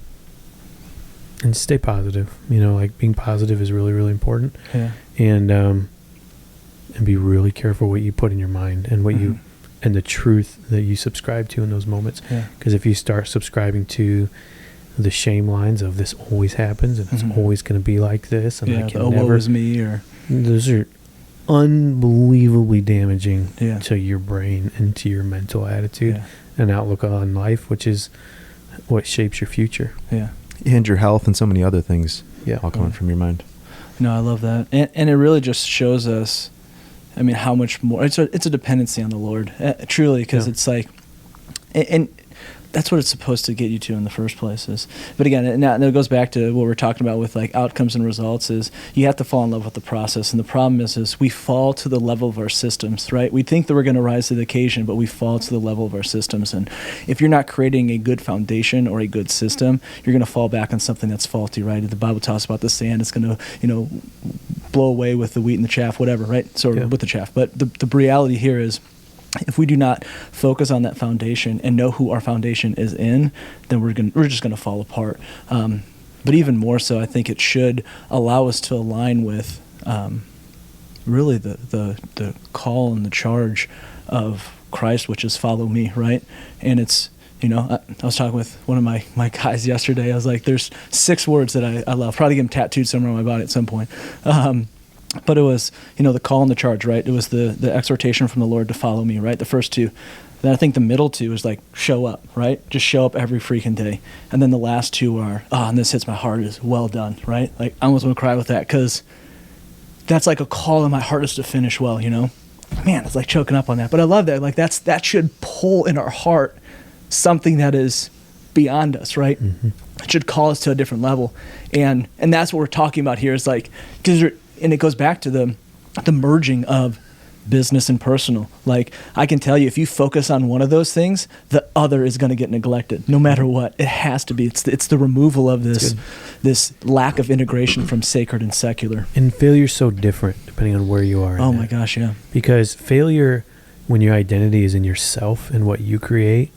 Speaker 2: stay positive. Like being positive is really, really important.
Speaker 3: Yeah.
Speaker 2: And be really careful what you put in your mind and what you and the truth that you subscribe to in those moments. Because if you start subscribing to the shame lines of this always happens and it's always going to be like this, and I can never.
Speaker 3: Woe is me, or
Speaker 2: those are unbelievably damaging
Speaker 3: Yeah.
Speaker 2: to your brain and to your mental attitude and outlook on life, which is what shapes your future.
Speaker 3: Yeah.
Speaker 1: And your health and so many other things all coming from your mind.
Speaker 3: No, I love that. And it really just shows us, I mean, how much more, it's a dependency on the Lord, truly, because it's like, and that's what it's supposed to get you to in the first place is. But again, and it goes back to what we're talking about with like outcomes and results is you have to fall in love with the process. And the problem is we fall to the level of our systems, right? We think that we're going to rise to the occasion, but we fall to the level of our systems. And if you're not creating a good foundation or a good system, you're going to fall back on something that's faulty, right? The Bible talks about the sand. It's going to, blow away with the wheat and the chaff, whatever, right? So with the chaff. But the reality here is, if we do not focus on that foundation and know who our foundation is in, then we're just going to fall apart. But even more so, I think it should allow us to align with really the call and the charge of Christ, which is follow me, right? And it's, I was talking with one of my guys yesterday. I was like, there's 6 words that I love. Probably get them tattooed somewhere on my body at some point. But it was, the call and the charge, right? It was the exhortation from the Lord to follow me, right? The first 2. Then I think the middle 2 is like, show up, right? Just show up every freaking day. And then the last 2 are, and this hits my heart, is well done, right? Like, I almost want to cry with that because that's like a call in my heart is to finish well, Man, it's like choking up on that. But I love that. Like, that should pull in our heart something that is beyond us, right? Mm-hmm. It should call us to a different level. And that's what we're talking about here is like, and it goes back to the merging of business and personal. Like, I can tell you, if you focus on one of those things, the other is going to get neglected, no matter what. It has to be. It's the removal of this lack of integration from sacred and secular.
Speaker 2: And failure's so different depending on where you are.
Speaker 3: Oh my gosh, yeah.
Speaker 2: Because failure, when your identity is in yourself and what you create,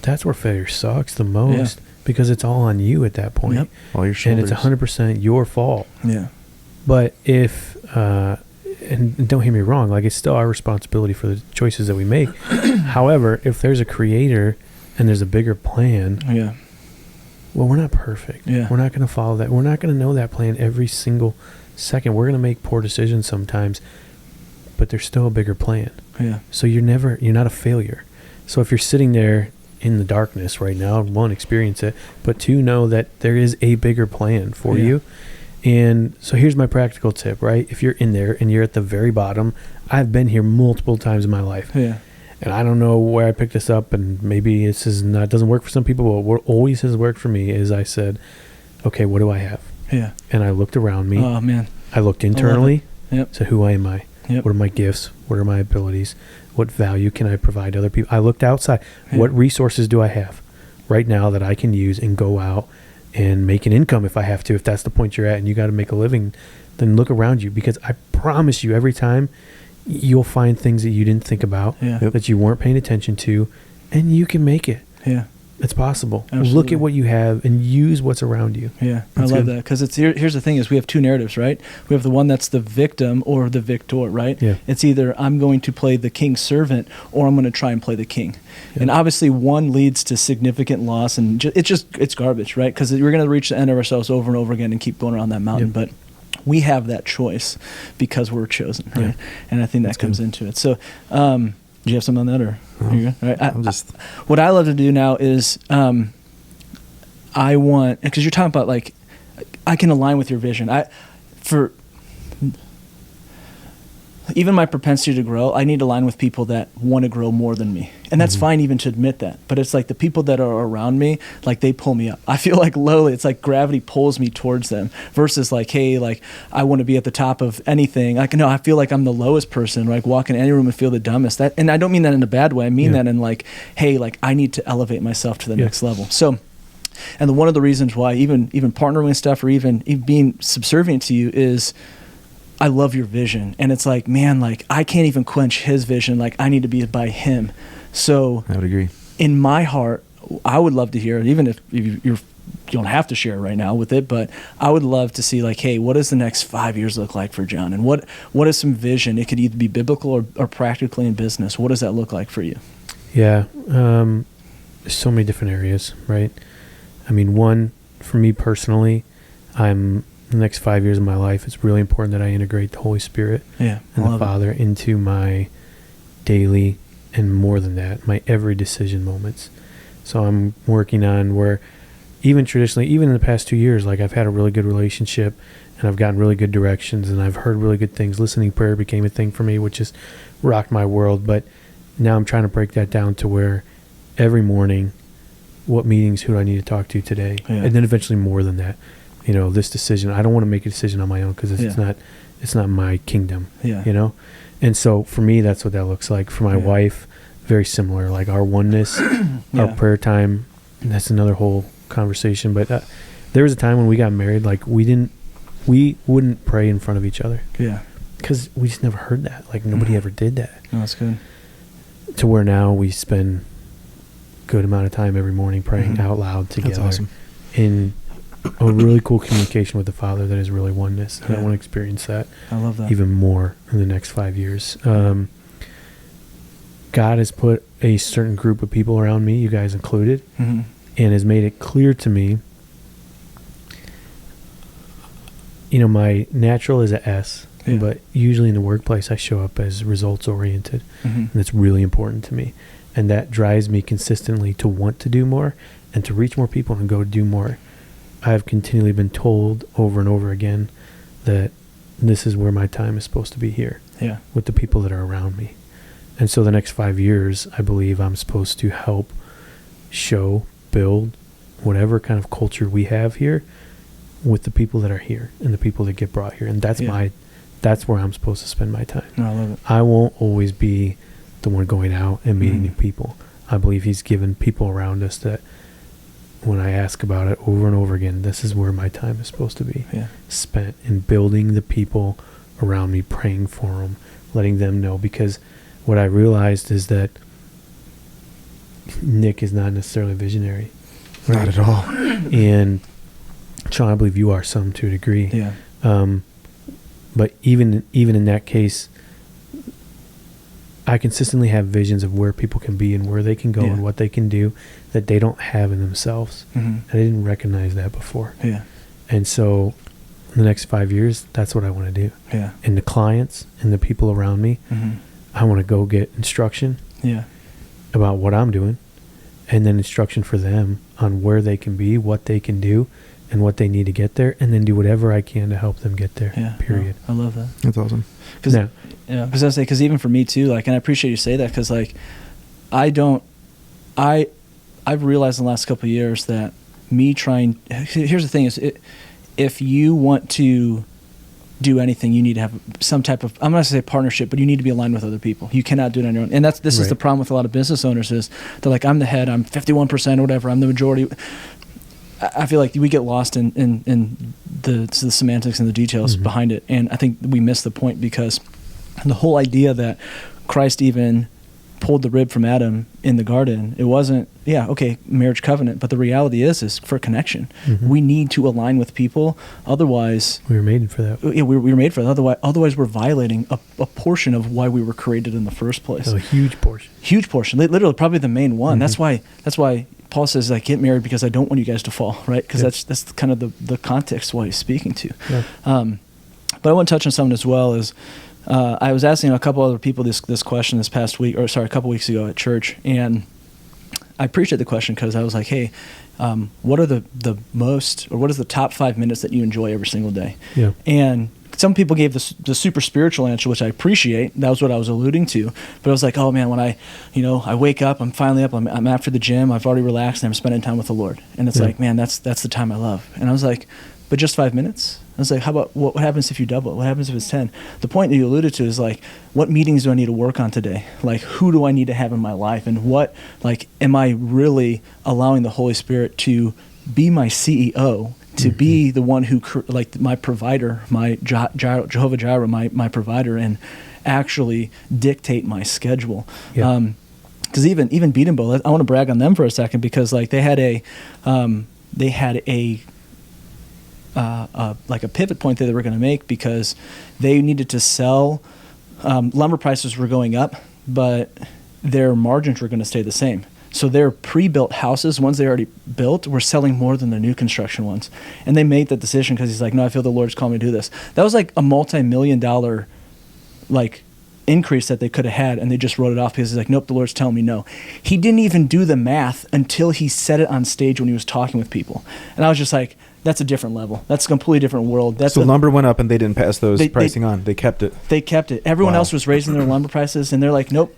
Speaker 2: that's where failure sucks the most because it's all on you at that point.
Speaker 1: Yep. All your shoulders.
Speaker 2: And it's 100% your fault.
Speaker 3: Yeah.
Speaker 2: But if, and don't hear me wrong, like it's still our responsibility for the choices that we make. However, if there's a creator and there's a bigger plan, well, we're not perfect. Yeah. We're not going to follow that. We're not going to know that plan every single second. We're going to make poor decisions sometimes, but there's still a bigger plan.
Speaker 3: Yeah.
Speaker 2: So you're not a failure. So if you're sitting there in the darkness right now, 1, experience it, but 2, know that there is a bigger plan for you. And so here's my practical tip, right? If you're in there and you're at the very bottom, I've been here multiple times in my life. Yeah. And I don't know where I picked this up, and maybe this is not, doesn't work for some people, but what always has worked for me is I said, okay, what do I have? Yeah. And I looked around me.
Speaker 3: Oh, man.
Speaker 2: I looked internally.
Speaker 3: Yep.
Speaker 2: So who am I? Yep. What are my gifts? What are my abilities? What value can I provide to other people? I looked outside. Yeah. What resources do I have right now that I can use and go out and make an income if I have to? If that's the point you're at and you got to make a living, then look around you, because I promise you every time you'll find things that you didn't think about, that you weren't paying attention to, and you can make it. Yeah. It's possible. Absolutely. Look at what you have and use what's around you. Yeah, that's I love that, because here's the thing is we have 2 narratives, right? We have the one that's the victim or the victor, right? Yeah. It's either I'm going to play the king's servant or I'm going to try and play the king. Yeah. And obviously one leads to significant loss, and it's garbage, right? Because we're going to reach the end of ourselves over and over again and keep going around that mountain. But we have that choice because we're chosen, right? Yeah. And I think that comes into it. So, do you have something on that, or are you good? All right. What I love to do now is I want, because you're talking about like I can align with your vision.
Speaker 3: even my propensity to grow, I need to align with people that want to grow more than me. And that's fine even to admit that. But it's like the people that are around me, like they pull me up. I feel like lowly, it's like gravity pulls me towards them versus like, hey, like I want to be at the top of anything. Like, no, I feel like I'm the lowest person, like walk in any room and feel the dumbest. And I don't mean that in a bad way. I mean that in like, hey, like I need to elevate myself to the next level. So, and one of the reasons why even partnering with stuff or even being subservient to you is I love your vision. And it's like, man, like I can't even quench his vision. Like I need to be by him. So
Speaker 1: I would agree.
Speaker 3: In my heart, I would love to hear, even if you don't have to share right now with it, but I would love to see like, hey, what does the next 5 years look like for John? And what is some vision? It could either be biblical or practically in business. What does that look like for you?
Speaker 2: Yeah. There's so many different areas, right? I mean, one, for me personally, the next 5 years of my life, it's really important that I integrate the Holy Spirit and the Father into my daily, and more than that, my every decision moments. So I'm working on where even traditionally, even in the past 2 years, like I've had a really good relationship and I've gotten really good directions and I've heard really good things. Listening prayer became a thing for me, which has rocked my world. But now I'm trying to break that down to where every morning, what meetings, who do I need to talk to today? Yeah. And then eventually more than that, this decision, I don't want to make a decision on my own because it's not my kingdom, And so for me, that's what that looks like. For my wife, very similar, like our oneness, our prayer time, that's another whole conversation. But there was a time when we got married, like we wouldn't pray in front of each other. Yeah. Because we just never heard that. Like nobody ever did that.
Speaker 3: Oh, that's good.
Speaker 2: To where now we spend good amount of time every morning praying out loud together. That's awesome. In a really cool communication with the Father that is really oneness. And I want to experience that.
Speaker 3: I love that.
Speaker 2: Even more in the next 5 years. God has put a certain group of people around me, you guys included, and has made it clear to me, my natural is a S, but usually in the workplace I show up as results oriented. And it's really important to me. And that drives me consistently to want to do more and to reach more people and go do more. I have continually been told over and over again that this is where my time is supposed to be here with the people that are around me. And so the next 5 years, I believe I'm supposed to help show, build, whatever kind of culture we have here with the people that are here and the people that get brought here. And that's where I'm supposed to spend my time.
Speaker 3: I love it.
Speaker 2: I won't always be the one going out and meeting new people. I believe he's given people around us that when I ask about it over and over again, this is where my time is supposed to be spent in building the people around me, praying for them, letting them know. Because what I realized is that Nick is not necessarily visionary.
Speaker 1: Right? Not at all.
Speaker 2: And Sean, I believe you are some to a degree.
Speaker 3: Yeah.
Speaker 2: But even in that case, I consistently have visions of where people can be and where they can go and what they can do that they don't have in themselves. And I didn't recognize that before. Yeah. And so in the next 5 years, that's what I want to do. Yeah. And the clients and the people around me, I want to go get instruction about what I'm doing and then instruction for them on where they can be, what they can do, and what they need to get there, and then do whatever I can to help them get there, period.
Speaker 3: I love that.
Speaker 1: That's awesome.
Speaker 3: Because even for me too, like, and I appreciate you say that, because like, I've realized in the last couple of years that here's the thing is, if you want to do anything, you need to have some type of, I'm not going to say partnership, but you need to be aligned with other people. You cannot do it on your own. And this is the problem with a lot of business owners is they're like, I'm the head, I'm 51% or whatever, I'm the majority. I feel like we get lost in the semantics and the details behind it. And I think we miss the point, because the whole idea that Christ even pulled the rib from Adam in the garden, it wasn't, marriage covenant, but the reality is for connection. We need to align with people. Otherwise,
Speaker 2: we were made for that.
Speaker 3: Yeah, we were made for that. Otherwise we're violating a portion of why we were created in the first place.
Speaker 2: A huge portion.
Speaker 3: Huge portion. Literally, probably the main one. That's why Paul says, like, get married because I don't want you guys to fall, right? Because that's kind of the context why he's speaking to. Yeah. But I want to touch on something as well. Is I was asking a couple other people this question this past week, a couple weeks ago at church, and I appreciate the question because I was like, hey, what are what is the top 5 minutes that you enjoy every single day? Yeah. And some people gave the super spiritual answer, which I appreciate. That was what I was alluding to. But I was like, oh man, when I wake up, I'm finally up, I'm after the gym, I've already relaxed, and I'm spending time with the Lord. And it's like, man, that's the time I love. And I was like, but just 5 minutes? I was like, how about what happens if you double it? What happens if it's 10? The point that you alluded to is like, what meetings do I need to work on today? Like, who do I need to have in my life? And am I really allowing the Holy Spirit to be my CEO, to be the one who, like my provider, my Jehovah Jireh, my provider, and actually dictate my schedule.
Speaker 2: Yeah.
Speaker 3: Because even Beat 'em Bow, I want to brag on them for a second, because like they had a like a pivot point that they were going to make, because they needed to sell. Lumber prices were going up, but their margins were going to stay the same. So their pre-built houses, ones they already built, were selling more than the new construction ones. And they made that decision because he's like, no, I feel the Lord's calling me to do this. That was like a multi-million-dollar like increase that they could have had, and they just wrote it off because he's like, nope, the Lord's telling me no. He didn't even do the math until he said it on stage when he was talking with people. And I was just like, that's a different level. That's a completely different world.
Speaker 1: So lumber went up and they didn't pass those pricing on. They kept it.
Speaker 3: They kept it. Everyone else was raising their lumber prices, and they're like, nope,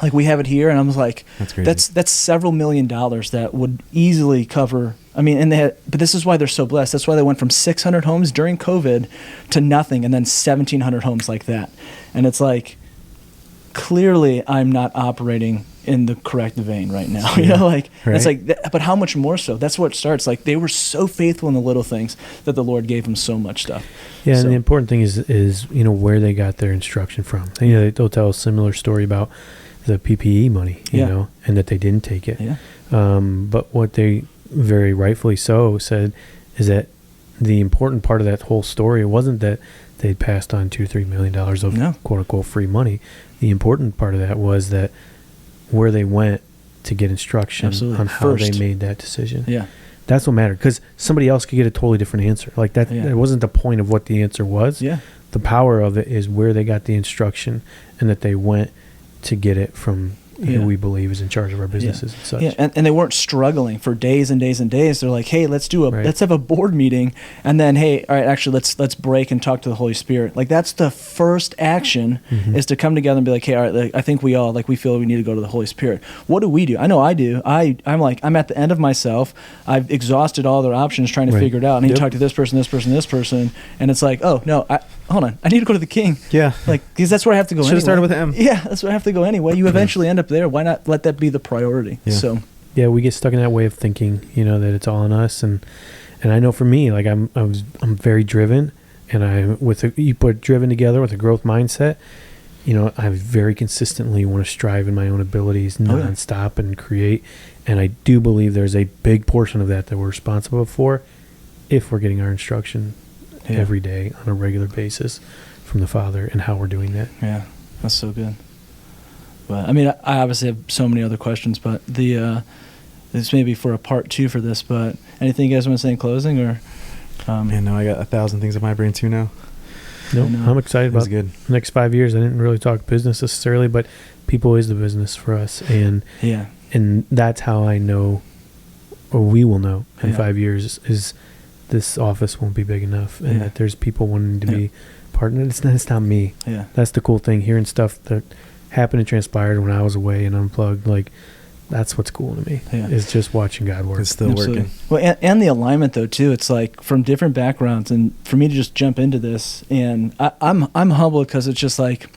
Speaker 3: like we have it here. And I was like,
Speaker 1: that's crazy.
Speaker 3: That's several $1 million that would easily cover. I mean, but this is why they're so blessed. That's why they went from 600 homes during COVID to nothing, and then 1,700 homes like that. And it's like, clearly I'm not operating in the correct vein right now. You know, like, right. It's like, but how much more so? That's what starts. Like, they were so faithful in the little things that the Lord gave them so much stuff.
Speaker 2: Yeah, and the important thing is where they got their instruction from. And, they'll tell a similar story about the PPE money, you know, and that they didn't take it.
Speaker 3: Yeah.
Speaker 2: But what they very rightfully so said is that the important part of that whole story wasn't that they passed on $2 or $3 million of quote unquote free money. The important part of that was that where they went to get instruction on how they made that decision.
Speaker 3: Yeah.
Speaker 2: That's what mattered, because somebody else could get a totally different answer. Like that, it wasn't the point of what the answer was.
Speaker 3: Yeah.
Speaker 2: The power of it is where they got the instruction and that they went to get it from who we believe is in charge of our businesses and such.
Speaker 3: Yeah, and they weren't struggling for days and days and days. They're like, hey, let's have a board meeting, and then, hey, all right, actually, let's break and talk to the Holy Spirit. Like, that's the first action, is to come together and be like, hey, all right, like, I think we all, like, we feel we need to go to the Holy Spirit. What do we do? I know I do. I'm like, I'm at the end of myself. I've exhausted all other options trying to figure it out. I need to talk to this person, and it's like, oh, no, hold on, I need to go to the King.
Speaker 1: Yeah.
Speaker 3: Like, because that's where I have to go anyway.
Speaker 1: Should have started with him.
Speaker 3: Yeah, that's where I have to go anyway. You eventually end up there. Why not let that be the priority?
Speaker 1: Yeah.
Speaker 3: So
Speaker 2: yeah, we get stuck in that way of thinking, that it's all on us, and I know for me, like I'm very driven, and you put driven together with a growth mindset, I very consistently want to strive in my own abilities nonstop and create, and I do believe there's a big portion of that we're responsible for if we're getting our instruction every day on a regular basis from the Father and how we're doing that.
Speaker 3: Yeah, that's so good. But I mean, I obviously have so many other questions, but this may be for a part 2 for this. But anything you guys want to say in closing, or?
Speaker 1: No, I got 1,000 things in my brain too now.
Speaker 2: No, I'm excited about the next 5 years. I didn't really talk business necessarily, but people is the business for us, and that's how I know, or we will know in 5 years, is this office won't be big enough, and that there's people wanting to be part of it. It's not me.
Speaker 3: Yeah,
Speaker 2: that's the cool thing. Hearing stuff that happened and transpired when I was away and unplugged, like, that's what's cool to me. Is just watching God work.
Speaker 1: It's still working.
Speaker 3: Well, and the alignment though too. It's like from different backgrounds, and for me to just jump into this, and I'm humbled because it's just like,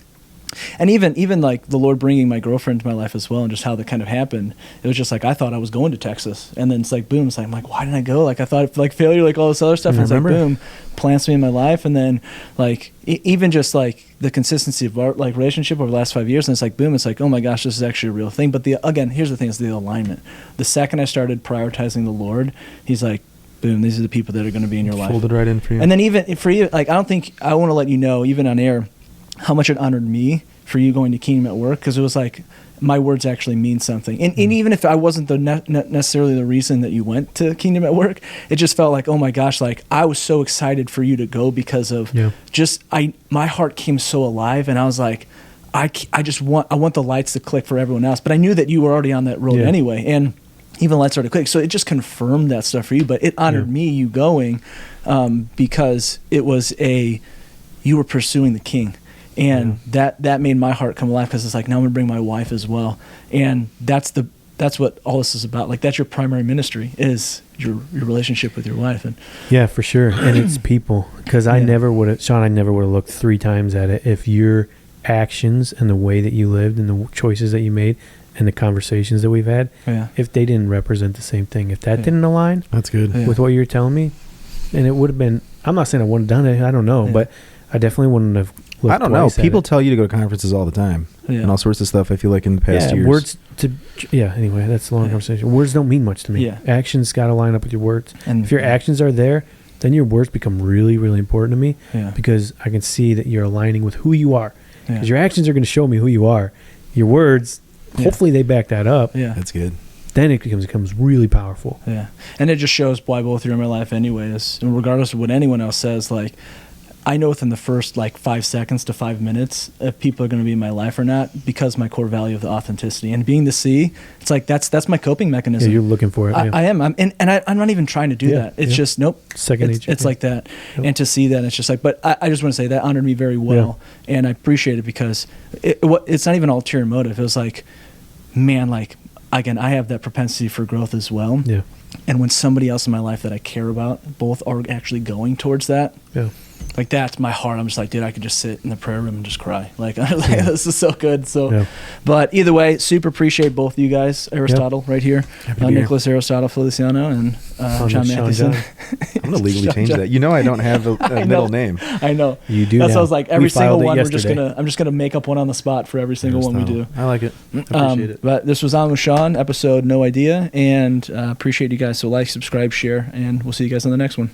Speaker 3: and even like the Lord bringing my girlfriend into my life as well, and just how that kind of happened. It was just like, I thought I was going to Texas, and then it's like, boom, it's like, I'm like, why didn't I go? Like, I thought like failure, like all this other stuff, and it's like, boom, plants me in my life. And then like even just like the consistency of our like relationship over the last 5 years, and it's like, boom, it's like, oh my gosh, this is actually a real thing. But again, here's the thing, is the alignment. The second I started prioritizing the Lord, he's like, boom, these are the people that are going to be in your life.
Speaker 1: Folded right in for you.
Speaker 3: And then even for you, like, I want to let you know, even on air, how much it honored me for you going to Kingdom at Work, because it was like, my words actually mean something. And even if I wasn't necessarily the reason that you went to Kingdom at Work, it just felt like, oh my gosh, like I was so excited for you to go because of my heart came so alive, and I was like, I want the lights to click for everyone else. But I knew that you were already on that road anyway, and even lights started to click. So it just confirmed that stuff for you, but it honored me, you going, because it was you were pursuing the King. And that made my heart come alive, because it's like, now I'm going to bring my wife as well. And that's what all this is about. Like, that's your primary ministry, is your relationship with your wife. And
Speaker 2: yeah, for sure. And it's people, because I never would have looked 3 times at it if your actions and the way that you lived and the choices that you made and the conversations that we've had, if they didn't represent the same thing, if that didn't align,
Speaker 1: that's good,
Speaker 2: with what you were telling me, and it would have been, I'm not saying I wouldn't have done it, I don't know, but I definitely wouldn't have looked.
Speaker 1: I don't know. People tell you to go to conferences all the time, and all sorts of stuff. I feel like in the past years.
Speaker 2: Anyway, that's a long conversation. Words don't mean much to me.
Speaker 3: Yeah.
Speaker 2: Actions got to line up with your words. And if your actions are there, then your words become really, really important to me, because I can see that you're aligning with who you are. Because your actions are going to show me who you are. Your words, hopefully they back that up.
Speaker 3: Yeah.
Speaker 1: That's good.
Speaker 2: Then it becomes really powerful.
Speaker 3: Yeah. And it just shows why both of you are in my life anyways. And regardless of what anyone else says, like, I know within the first 5 seconds to 5 minutes if people are going to be in my life or not, because my core value of the authenticity and being the C. It's like that's my coping mechanism.
Speaker 2: Yeah, you're looking for it.
Speaker 3: I am. I'm not even trying to do that. It's just nope.
Speaker 2: Second nature.
Speaker 3: It's like that, and to see that, it's just like. But I just want to say that honored me very well, and I appreciate it, because it's not even ulterior motive. It was like, man, like, again, I have that propensity for growth as well.
Speaker 2: Yeah. And
Speaker 3: when somebody else in my life that I care about, both are actually going towards that.
Speaker 2: Yeah.
Speaker 3: Like, that's my heart. I'm just like, dude, I could just sit in the prayer room and just cry. Like, this is so good. So, but either way, super appreciate both of you guys. Aristotle right here, Nicholas Aristotle Feliciano, and John Mathewson.
Speaker 1: I'm gonna legally change that. You know, I don't have a middle name.
Speaker 3: I know.
Speaker 2: You do.
Speaker 3: That's what I was like. Every single one, I'm just gonna make up one on the spot for every single one we do.
Speaker 1: I like it. I appreciate it.
Speaker 3: But this was On with Sean, episode No Idea, and appreciate you guys. So like, subscribe, share, and we'll see you guys on the next one.